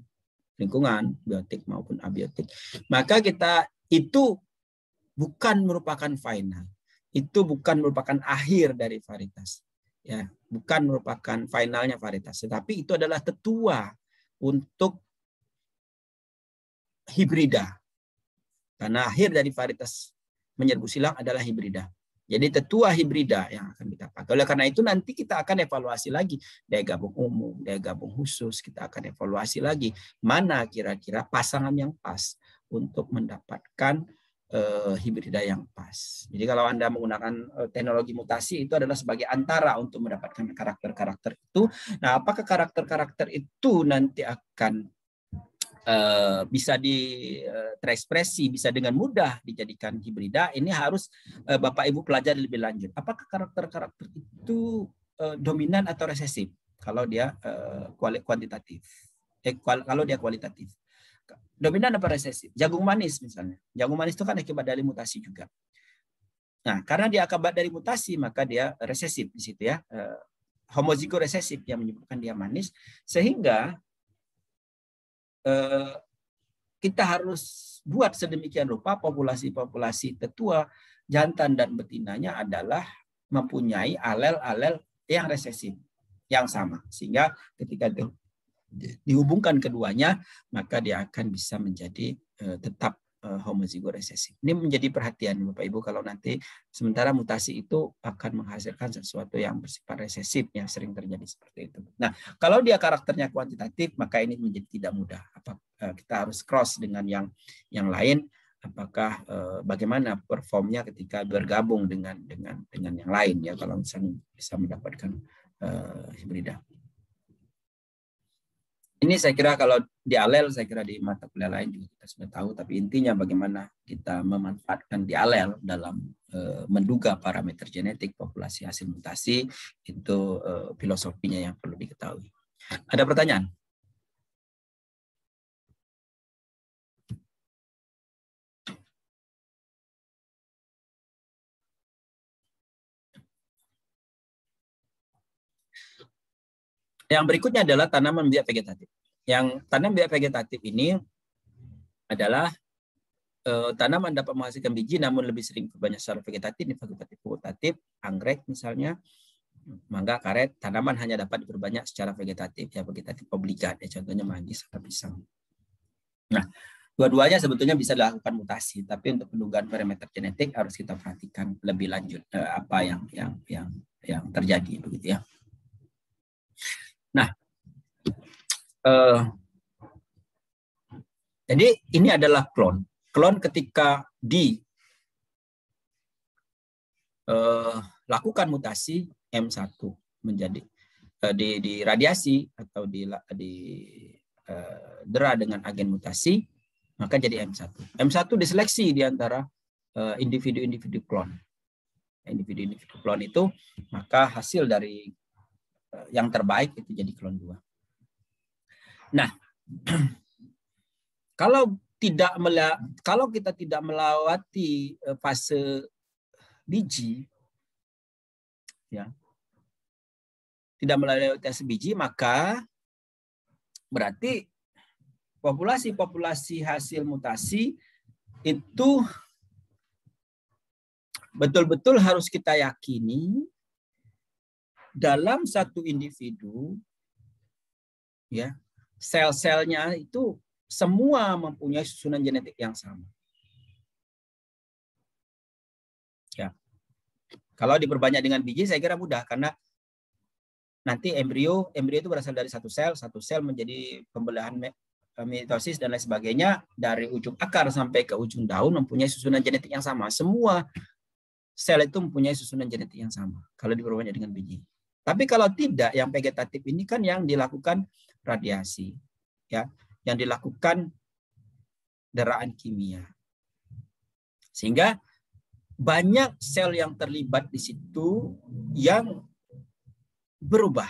lingkungan biotik maupun abiotik, maka kita itu bukan merupakan final, itu bukan merupakan akhir dari varietas ya, bukan merupakan finalnya varietas, tetapi itu adalah tetua untuk hibrida. Karena akhir dari varietas menyerbu silang adalah hibrida. Jadi tetua hibrida yang akan kita pakai. Oleh karena itu nanti kita akan evaluasi lagi daya gabung umum, daya gabung khusus. Kita akan evaluasi lagi mana kira-kira pasangan yang pas untuk mendapatkan hibrida yang pas. Jadi kalau Anda menggunakan teknologi mutasi itu adalah sebagai antara untuk mendapatkan karakter-karakter itu. Nah, apakah karakter-karakter itu nanti akan bisa terekspresi, bisa dengan mudah dijadikan hibrida, ini harus Bapak Ibu pelajari lebih lanjut. Apakah karakter-karakter itu dominan atau resesif? Kalau dia kuantitatif, kalau dia kualitatif. Dominan apa resesif? Jagung manis misalnya. Jagung manis itu kan akibat dari mutasi juga. Nah, karena dia akibat dari mutasi, maka dia resesif di situ ya. Homozigo resesif yang menyebabkan dia manis, sehingga kita harus buat sedemikian rupa populasi-populasi tetua jantan dan betinanya adalah mempunyai alel-alel yang resesif yang sama, sehingga ketika dihubungkan keduanya maka dia akan bisa menjadi tetap homozigo resesif. Ini menjadi perhatian Bapak Ibu kalau nanti sementara mutasi itu akan menghasilkan sesuatu yang bersifat resesif, yang sering terjadi seperti itu. Nah, kalau dia karakternya kuantitatif, maka ini menjadi tidak mudah. Kita harus cross dengan yang lain. Apakah bagaimana performnya ketika bergabung dengan yang lain ya, kalau misalnya bisa mendapatkan hibrida. Ini saya kira kalau di alel, saya kira di mata kuliah lain juga kita sudah tahu, tapi intinya bagaimana kita memanfaatkan di alel dalam menduga parameter genetik populasi hasil mutasi, itu filosofinya yang perlu diketahui. Ada pertanyaan? Yang berikutnya adalah tanaman biak vegetatif. Yang tanaman biak vegetatif ini adalah tanaman dapat menghasilkan biji namun lebih sering berbanyak secara vegetatif, fakultatif, anggrek misalnya, mangga, karet. Tanaman hanya dapat diperbanyak secara vegetatif, ya vegetatif obligat, ya contohnya manggis atau pisang. Nah, dua-duanya sebetulnya bisa dilakukan mutasi, tapi untuk pendugaan parameter genetik harus kita perhatikan lebih lanjut apa yang terjadi begitu ya. Nah, jadi ini adalah klon. Klon ketika dilakukan mutasi M1 menjadi di radiasi atau di dera dengan agen mutasi, maka jadi M1. M1 diseleksi di antara individu-individu klon. Individu-individu klon itu, maka hasil dari yang terbaik itu jadi klon 2. Nah, kalau kita tidak melewati fase biji, ya, tidak melewati fase biji, maka berarti populasi hasil mutasi itu betul-betul harus kita yakini dalam satu individu, ya, sel-selnya itu semua mempunyai susunan genetik yang sama. Ya. Kalau diperbanyak dengan biji, saya kira mudah karena nanti embrio itu berasal dari satu sel menjadi pembelahan mitosis dan lain sebagainya, dari ujung akar sampai ke ujung daun mempunyai susunan genetik yang sama. Semua sel itu mempunyai susunan genetik yang sama kalau diperbanyak dengan biji. Tapi kalau tidak, yang vegetatif ini kan yang dilakukan radiasi, ya, yang dilakukan deraan kimia. Sehingga banyak sel yang terlibat di situ yang berubah.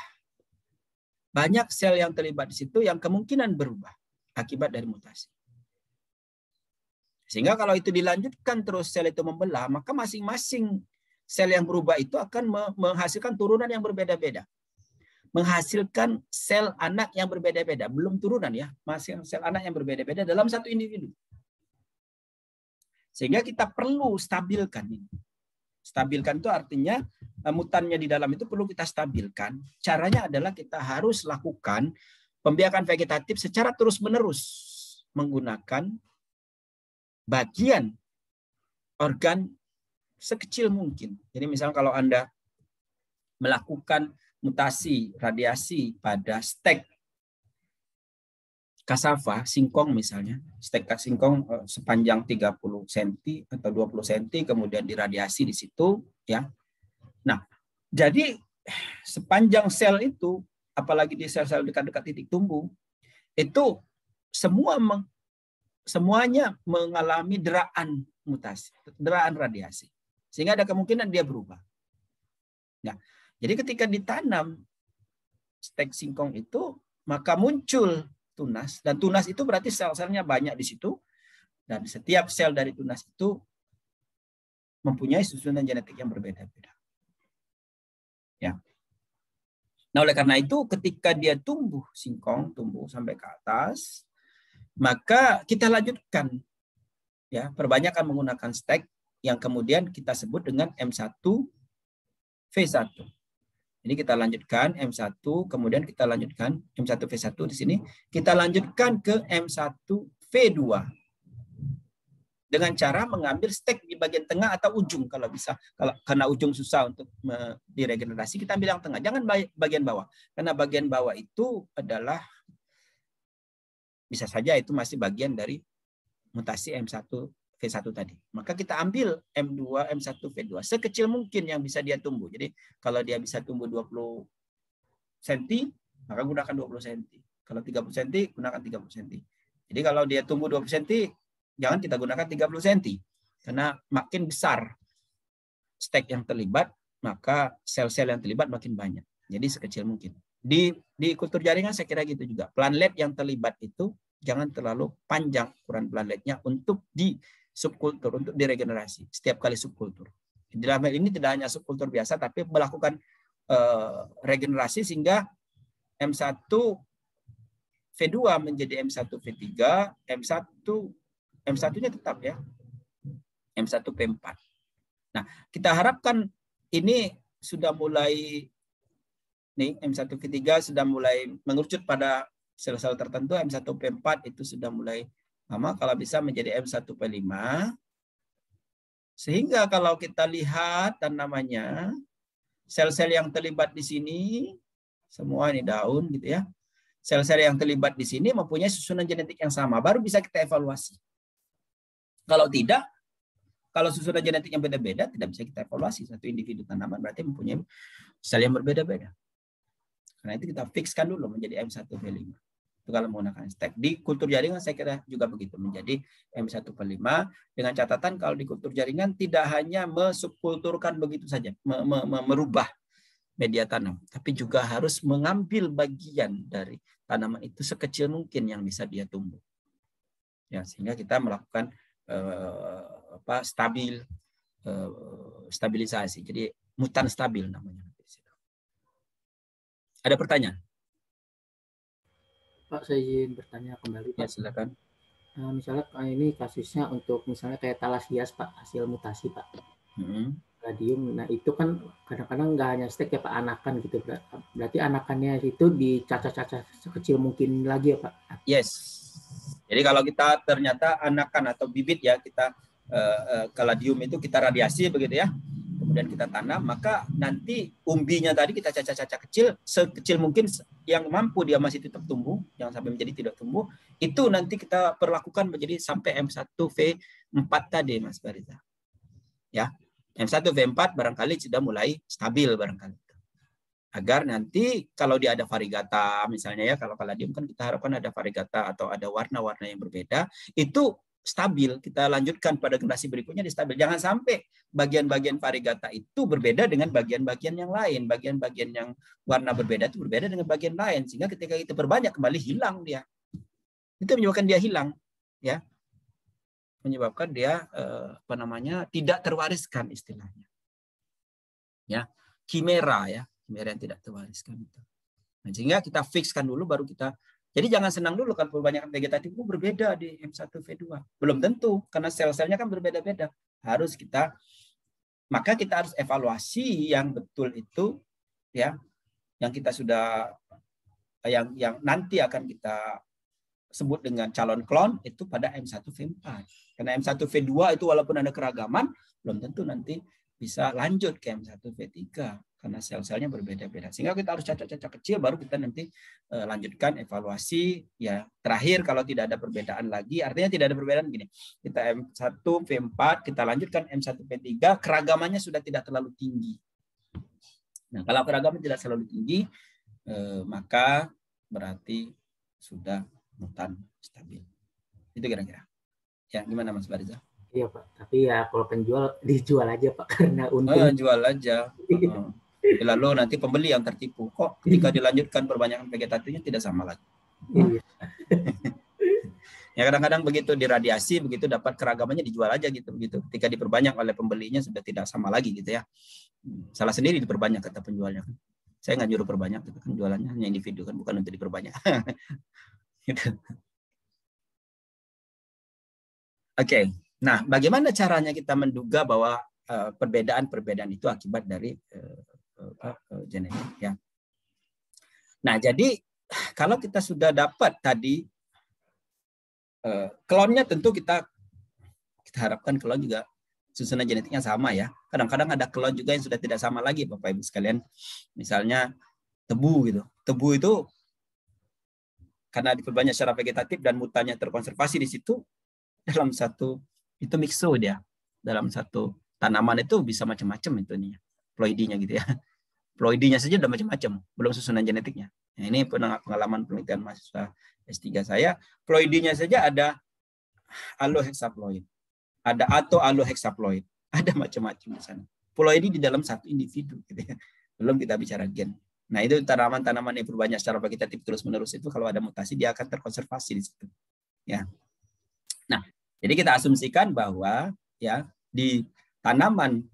Banyak sel yang terlibat di situ yang kemungkinan berubah akibat dari mutasi. Sehingga kalau itu dilanjutkan terus sel itu membelah, maka masing-masing sel yang berubah itu akan menghasilkan turunan yang berbeda-beda. Menghasilkan sel anak yang berbeda-beda. Belum turunan ya, masih sel anak yang berbeda-beda dalam satu individu. Sehingga kita perlu stabilkan ini. Stabilkan itu artinya mutannya di dalam itu perlu kita stabilkan. Caranya adalah kita harus lakukan pembiakan vegetatif secara terus-menerus menggunakan bagian organ sekecil mungkin. Jadi misalnya kalau Anda melakukan mutasi radiasi pada stek cassava, singkong misalnya, stek singkong sepanjang 30 cm atau 20 cm, kemudian diradiasi di situ, ya. Nah, jadi sepanjang sel itu, apalagi di sel-sel dekat-dekat titik tumbuh, itu semuanya mengalami deraan mutasi, deraan radiasi. Sehingga ada kemungkinan dia berubah. Nah, jadi ketika ditanam stek singkong itu, maka muncul tunas. Dan tunas itu berarti sel-selnya banyak di situ. Dan setiap sel dari tunas itu mempunyai susunan genetik yang berbeda-beda. Ya. Nah, oleh karena itu ketika dia tumbuh singkong, tumbuh sampai ke atas, maka kita lanjutkan. Ya, perbanyakan menggunakan stek yang kemudian kita sebut dengan M1V1. Jadi kita lanjutkan M1, kemudian kita lanjutkan M1V1 di sini, kita lanjutkan ke M1V2. dengan cara mengambil stek di bagian tengah atau ujung kalau bisa. Kalau karena ujung susah untuk diregenerasi, kita ambil yang tengah. Jangan bagian bawah. Karena bagian bawah itu adalah bisa saja itu masih bagian dari mutasi M1V1 tadi. Maka kita ambil M2, M1V2 sekecil mungkin yang bisa dia tumbuh. Jadi kalau dia bisa tumbuh 20 cm, maka gunakan 20 cm. Kalau 30 cm, gunakan 30 cm. Jadi kalau dia tumbuh 20 cm, jangan kita gunakan 30 cm. Karena makin besar stek yang terlibat, maka sel-sel yang terlibat makin banyak. Jadi sekecil mungkin. Di kultur jaringan saya kira gitu juga. Planlet yang terlibat itu jangan terlalu panjang ukuran planletnya untuk di subkultur, untuk diregenerasi setiap kali subkultur. Di dalam hal ini tidak hanya subkultur biasa, tapi melakukan regenerasi sehingga M1V2 menjadi M1V3, M1-nya tetap ya, M1V4. Nah, kita harapkan ini sudah mulai, nih M1V3 sudah mulai mengerucut pada sel-sel tertentu, M1V4 itu sudah mulai lama, kalau bisa menjadi M1V5. Sehingga kalau kita lihat namanya, sel-sel yang terlibat di sini, semua ini daun gitu ya, sel-sel yang terlibat di sini mempunyai susunan genetik yang sama, baru bisa kita evaluasi. Kalau tidak, kalau susunan genetik yang beda-beda, tidak bisa kita evaluasi. Satu individu tanaman berarti mempunyai sel yang berbeda-beda. Karena itu kita fixkan dulu menjadi M1V5. Itu kalau menggunakan stek. Di kultur jaringan saya kira juga begitu, menjadi M1V5. Dengan catatan kalau di kultur jaringan tidak hanya mesubkulturkan begitu saja, merubah media tanam, tapi juga harus mengambil bagian dari tanaman itu sekecil mungkin yang bisa dia tumbuh. Ya, sehingga kita melakukan stabilisasi. Jadi mutan stabil namanya. Ada pertanyaan? Pak, saya izin bertanya kembali, Pak. Ya, silakan. Misalnya ini kasusnya untuk misalnya kayak Thalasseias, Pak, hasil mutasi, Pak. Radium. Nah, itu kan kadang-kadang nggak hanya stek ya, Pak, anakan gitu. Berarti anakannya itu dicacah-cacah sekecil mungkin lagi ya, Pak? Yes. Jadi kalau kita ternyata anakan atau bibit ya, kita kaladium itu kita radiasi begitu ya, kemudian kita tanam, maka nanti umbinya tadi kita cacah-cacah kecil, sekecil mungkin yang mampu dia masih tetap tumbuh, jangan sampai menjadi tidak tumbuh, itu nanti kita perlakukan menjadi sampai M1V4 tadi, Mas Barita. Ya, M1V4 barangkali sudah mulai stabil barangkali. Agar nanti kalau dia ada variegata misalnya ya, kalau kaladium kan kita harapkan ada variegata atau ada warna-warna yang berbeda, itu stabil, kita lanjutkan pada generasi berikutnya di stabil. Jangan sampai bagian-bagian variegata itu berbeda dengan bagian-bagian yang lain, bagian-bagian yang warna berbeda itu berbeda dengan bagian lain, sehingga ketika kita perbanyak kembali hilang dia. Itu menyebabkan dia hilang, ya, menyebabkan dia tidak terwariskan istilahnya, ya, kimera ya. Yang tidak terwariskan itu. Nah, sehingga kita fixkan dulu baru kita. Jadi jangan senang dulu kan perbanyakan vegetatif berbeda di M1V2. Belum tentu karena sel-selnya kan berbeda-beda. Maka kita harus evaluasi yang betul itu ya, yang kita sudah yang nanti akan kita sebut dengan calon klon itu pada M1V4. Karena M1V2 itu walaupun ada keragaman, belum tentu nanti bisa lanjut ke M1V3. Karena sel-selnya berbeda-beda. Sehingga kita harus cacah-cacah kecil, baru kita nanti lanjutkan evaluasi. Ya, terakhir kalau tidak ada perbedaan lagi, artinya tidak ada perbedaan gini. Kita M1V4, kita lanjutkan M1V3, keragamannya sudah tidak terlalu tinggi. Nah, kalau keragaman tidak terlalu tinggi, maka berarti sudah mutan stabil. Itu kira-kira. Ya, gimana Mas Bariza? Iya Pak, tapi ya kalau penjual dijual aja Pak, karena untung. Jual aja. Lalu nanti pembeli yang tertipu. Kok ketika dilanjutkan perbanyakan vegetatifnya tidak sama lagi. Iya. Ya kadang-kadang begitu diradiasi, begitu dapat keragamannya dijual aja gitu. Ketika diperbanyak oleh pembelinya sudah tidak sama lagi gitu ya. Salah sendiri diperbanyak kata penjualnya. Saya nggak nyuruh perbanyak, itu kan jualannya hanya individu kan, bukan untuk diperbanyak. Gitu. Oke. Nah, bagaimana caranya kita menduga bahwa perbedaan-perbedaan itu akibat dari genetik ya. Nah, jadi kalau kita sudah dapat tadi klonnya, tentu kita kita harapkan kelon juga susunan genetiknya sama ya. Kadang-kadang ada kelon juga yang sudah tidak sama lagi Bapak Ibu sekalian. Misalnya tebu gitu. Tebu itu karena diperbanyak secara vegetatif dan mutannya terkonservasi di situ, dalam satu itu mixo dia. Dalam satu tanaman itu bisa macam-macam itu nih. Ploidinya gitu ya. Ploidinya saja udah macam-macam, belum susunan genetiknya. Nah, ini pengalaman penelitian mahasiswa S3 saya. Ploidinya saja ada alohexaploid, ada alohexaploid, ada macam-macam di sana. Ploidi di dalam satu individu, gitu ya. Belum kita bicara gen. Nah, itu tanaman-tanaman yang berbanyak secara vegetatif terus-menerus itu kalau ada mutasi dia akan terkonservasi di situ. Ya. Nah, jadi kita asumsikan bahwa ya di tanaman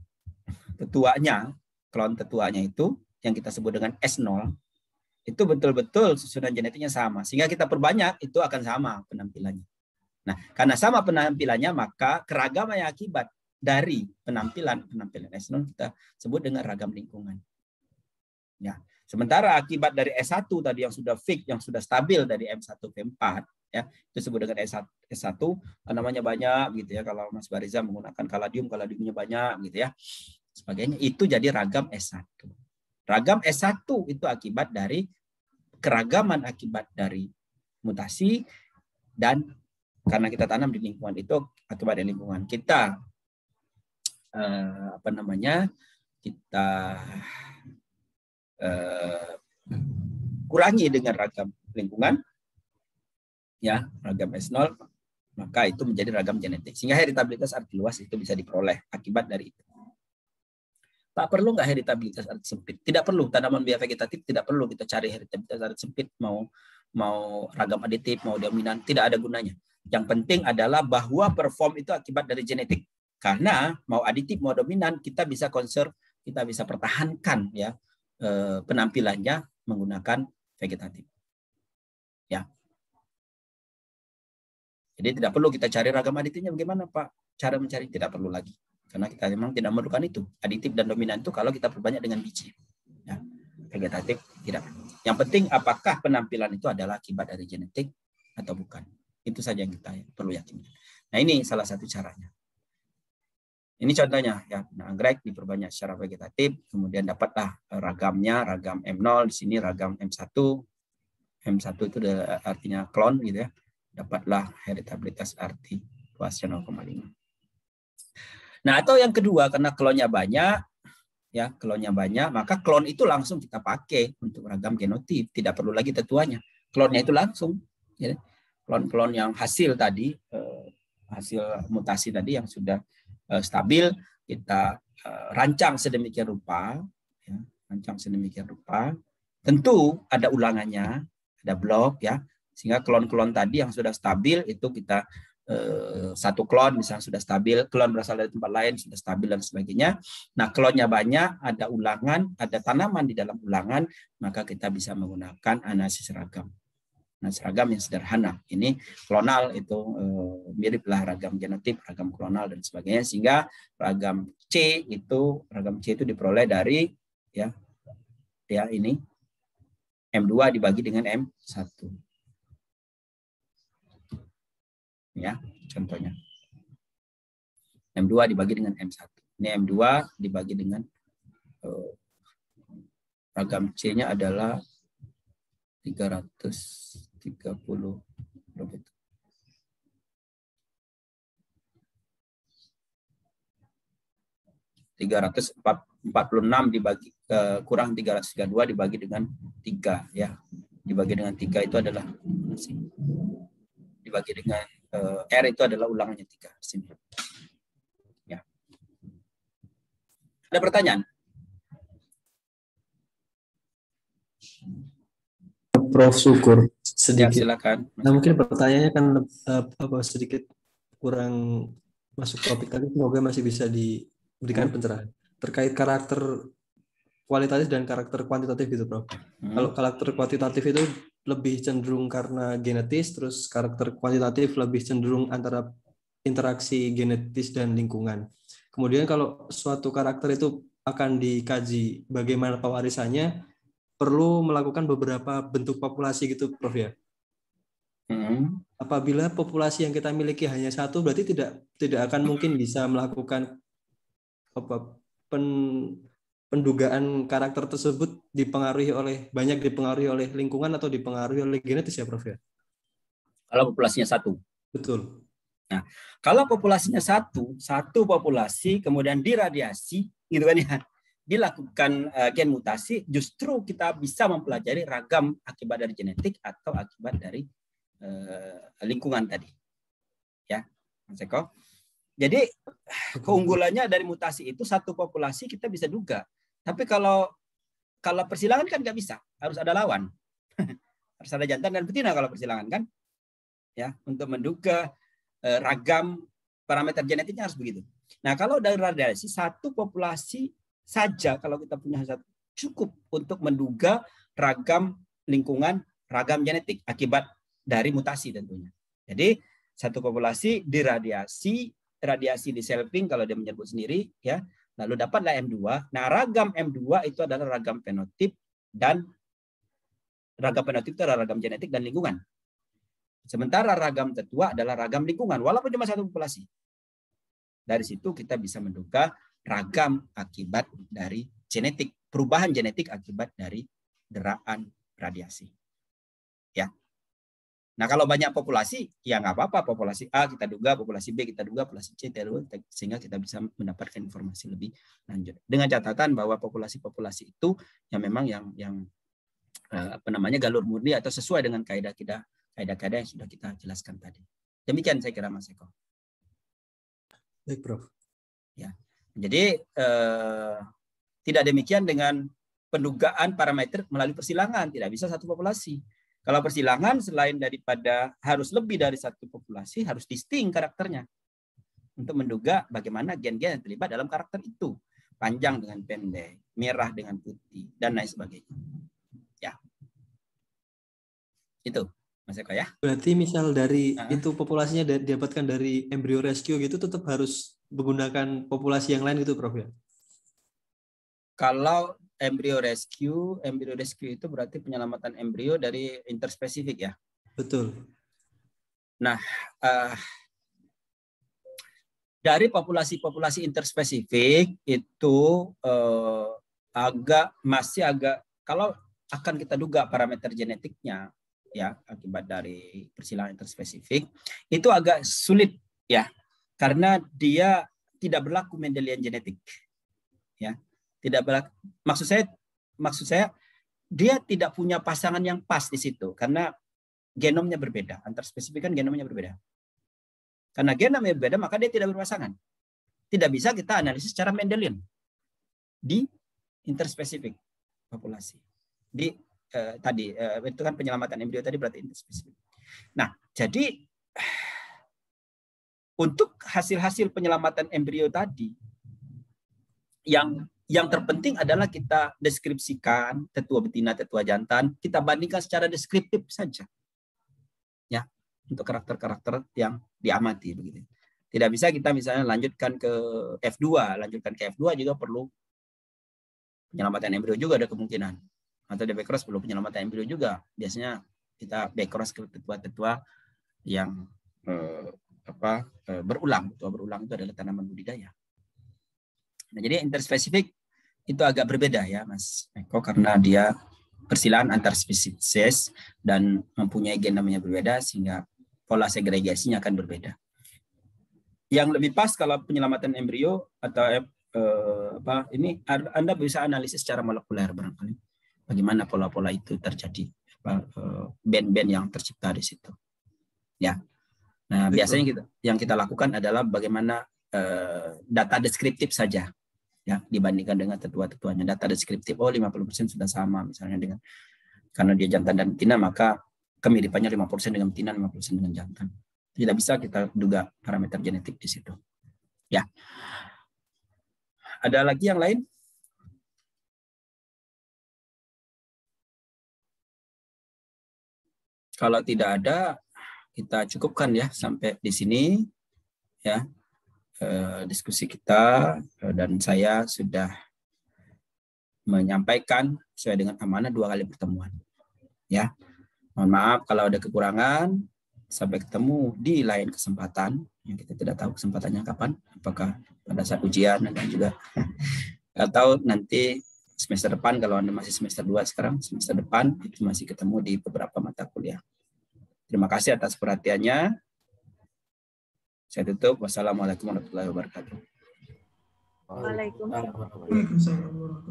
tetuanya, klon tetuanya itu yang kita sebut dengan S0 itu betul-betul susunan genetiknya sama. Sehingga kita perbanyak itu akan sama penampilannya. Nah, karena sama penampilannya maka keragaman yang akibat dari penampilan S0 kita sebut dengan ragam lingkungan. Ya. Sementara akibat dari S1 tadi yang sudah fix, yang sudah stabil dari M1 ke M4, ya, itu disebut dengan S1 namanya banyak gitu ya. Kalau Mas Bariza menggunakan kaladiumnya banyak gitu ya. Sebagainya itu jadi ragam S1. Ragam S1 itu akibat dari keragaman akibat dari mutasi dan karena kita tanam di lingkungan itu akibat dari lingkungan kita kita kurangi dengan ragam lingkungan ya, ragam S0, maka itu menjadi ragam genetik sehingga heritabilitas arti luas itu bisa diperoleh akibat dari itu. Tak perlu nggak heritabilitas arti sempit? Tidak perlu. Tanaman biovegetatif tidak perlu kita cari heritabilitas arti sempit, mau ragam aditif, mau dominan, tidak ada gunanya. Yang penting adalah bahwa perform itu akibat dari genetik. Karena mau aditif, mau dominan, kita bisa kita bisa pertahankan ya penampilannya menggunakan vegetatif. Ya. Jadi tidak perlu kita cari ragam aditifnya bagaimana Pak? Cara mencari tidak perlu lagi. Karena kita memang tidak memerlukan itu. Aditif dan dominan itu kalau kita perbanyak dengan biji. Ya. Vegetatif tidak. Yang penting apakah penampilan itu adalah akibat dari genetik atau bukan. Itu saja yang kita perlu yakin. Nah, ini salah satu caranya. Ini contohnya ya, anggrek diperbanyak secara vegetatif, kemudian dapatlah ragamnya, ragam M0 di sini ragam M1. M1 itu artinya klon gitu ya. Dapatlah heritabilitas arti luasnya 0,5. Nah, atau yang kedua karena klonnya banyak ya, klonnya banyak, maka klon itu langsung kita pakai untuk ragam genotip, tidak perlu lagi tetuanya. Klonnya itu langsung ya. Klon-klon yang hasil tadi hasil mutasi tadi yang sudah stabil kita rancang sedemikian rupa ya, tentu ada ulangannya, ada blok ya, sehingga klon-klon tadi yang sudah stabil itu kita satu klon misalnya sudah stabil, klon berasal dari tempat lain sudah stabil dan sebagainya. Nah, klonnya banyak, ada ulangan, ada tanaman di dalam ulangan, maka kita bisa menggunakan analisis ragam. Nah, seragam yang sederhana. Ini klonal itu miriplah ragam genotip, ragam klonal dan sebagainya, sehingga ragam C itu diperoleh dari ya ini M2 dibagi dengan M1. Ya, contohnya. M2 dibagi dengan M1. Ini M2 dibagi dengan ragam C-nya adalah 330 berapa itu? 346 dibagi kurang 332 dibagi dengan 3 ya. Dibagi dengan 3 itu adalah dibagi dengan R itu adalah ulangannya 3 di sini. Ya. Ada pertanyaan? Prof. Syukur sedikit. Ya, silakan. Nah, mungkin pertanyaannya kan sedikit kurang masuk topik, tapi semoga masih bisa diberikan pencerahan terkait karakter kualitatif dan karakter kuantitatif gitu, Prof. Kalau karakter kuantitatif itu lebih cenderung karena genetis, terus karakter kuantitatif lebih cenderung antara interaksi genetis dan lingkungan. Kemudian kalau suatu karakter itu akan dikaji bagaimana pewarisannya, perlu melakukan beberapa bentuk populasi gitu, Prof ya. apabila populasi yang kita miliki hanya satu, berarti tidak akan mungkin bisa melakukan pendugaan karakter tersebut dipengaruhi oleh lingkungan atau dipengaruhi oleh genetis ya, Prof ya? Kalau populasinya satu. Betul. Nah, kalau populasinya satu populasi kemudian diradiasi, gitu kan ya, dilakukan gen mutasi, justru kita bisa mempelajari ragam akibat dari genetik atau akibat dari lingkungan tadi, ya, Mas Eko. Jadi keunggulannya dari mutasi itu satu populasi kita bisa duga, tapi kalau persilangan kan nggak bisa, harus ada lawan, harus ada jantan dan betina kalau persilangan kan, ya, untuk menduga ragam parameter genetiknya harus begitu. Nah, kalau dari radiasi satu populasi saja kalau kita punya satu cukup untuk menduga ragam lingkungan, ragam genetik akibat dari mutasi tentunya. Jadi satu populasi diradiasi, radiasi di selfing kalau dia menyebut sendiri, ya, lalu dapatlah M2. Nah, ragam M2 itu adalah ragam fenotip dan ragam fenotip itu adalah ragam genetik dan lingkungan. Sementara ragam tetua adalah ragam lingkungan, walaupun cuma satu populasi. Dari situ kita bisa menduga ragam akibat dari genetik, perubahan genetik akibat dari deraan radiasi. Ya. Nah, kalau banyak populasi, ya nggak apa-apa. Populasi A kita duga, populasi B kita duga, populasi C kita duga, sehingga kita bisa mendapatkan informasi lebih lanjut. Dengan catatan bahwa populasi-populasi itu yang memang yang galur murni atau sesuai dengan kaidah-kaidah yang sudah kita jelaskan tadi. Demikian saya kira, Mas Eko. Baik, Prof. Ya. Jadi tidak demikian dengan pendugaan parameter melalui persilangan, tidak bisa satu populasi. Kalau persilangan selain daripada harus lebih dari satu populasi, harus distinct karakternya untuk menduga bagaimana gen-gen yang terlibat dalam karakter itu, panjang dengan pendek, merah dengan putih, dan lain sebagainya. Ya, itu Mas Eko ya. Berarti misal dari itu populasinya didapatkan dari embrio rescue gitu, tetap harus menggunakan populasi yang lain gitu, Prof ya? Kalau embrio rescue itu berarti penyelamatan embrio dari interspesifik ya. Betul. Nah, dari populasi interspesifik itu masih agak kalau akan kita duga parameter genetiknya ya akibat dari persilangan interspesifik itu agak sulit ya, karena dia tidak berlaku Mendelian genetik ya. Tidak berlaku, maksud saya dia tidak punya pasangan yang pas di situ karena genomnya berbeda, antar spesifik kan genomnya berbeda. Karena genomnya berbeda maka dia tidak berpasangan. Tidak bisa kita analisis secara Mendelian di interspesifik populasi. Di itu kan penyelamatan embrio tadi berarti interspesifik. Nah, jadi untuk hasil-hasil penyelamatan embrio tadi yang terpenting adalah kita deskripsikan tetua betina, tetua jantan, kita bandingkan secara deskriptif saja. Ya, untuk karakter-karakter yang diamati begitu. Tidak bisa kita misalnya lanjutkan ke F2 juga perlu penyelamatan embrio juga ada kemungkinan. Atau di backcross perlu penyelamatan embrio juga. Biasanya kita backcross ke tetua-tetua yang berulang. Tetua berulang itu adalah tanaman budidaya. Nah, jadi interspesifik itu agak berbeda ya Mas Eko, karena dia persilangan antar spesies dan mempunyai gen namanya berbeda sehingga pola segregasinya akan berbeda. Yang lebih pas kalau penyelamatan embrio atau ini Anda bisa analisis secara molekuler barangkali bagaimana pola-pola itu terjadi, band-band yang tercipta di situ. Ya. Nah, biasanya yang kita lakukan adalah bagaimana data deskriptif saja. Ya, dibandingkan dengan tetua-tetuanya, data deskriptif 50% sudah sama misalnya dengan karena dia jantan dan betina maka kemiripannya 5% dengan betina, 5% dengan jantan. Tidak bisa kita duga parameter genetik di situ. Ya. Ada lagi yang lain? Kalau tidak ada, kita cukupkan ya sampai di sini ya. Diskusi kita dan saya sudah menyampaikan sesuai dengan amanah 2 kali pertemuan. Ya, mohon maaf kalau ada kekurangan. Sampai ketemu di lain kesempatan, yang kita tidak tahu kesempatannya kapan, apakah pada saat ujian dan juga atau nanti semester depan kalau Anda masih semester 2 sekarang, semester depan itu masih ketemu di beberapa mata kuliah. Terima kasih atas perhatiannya. Saya tutup. Wassalamualaikum warahmatullahi wabarakatuh. Waalaikumsalam. Waalaikumsalam warahmatullahi wabarakatuh.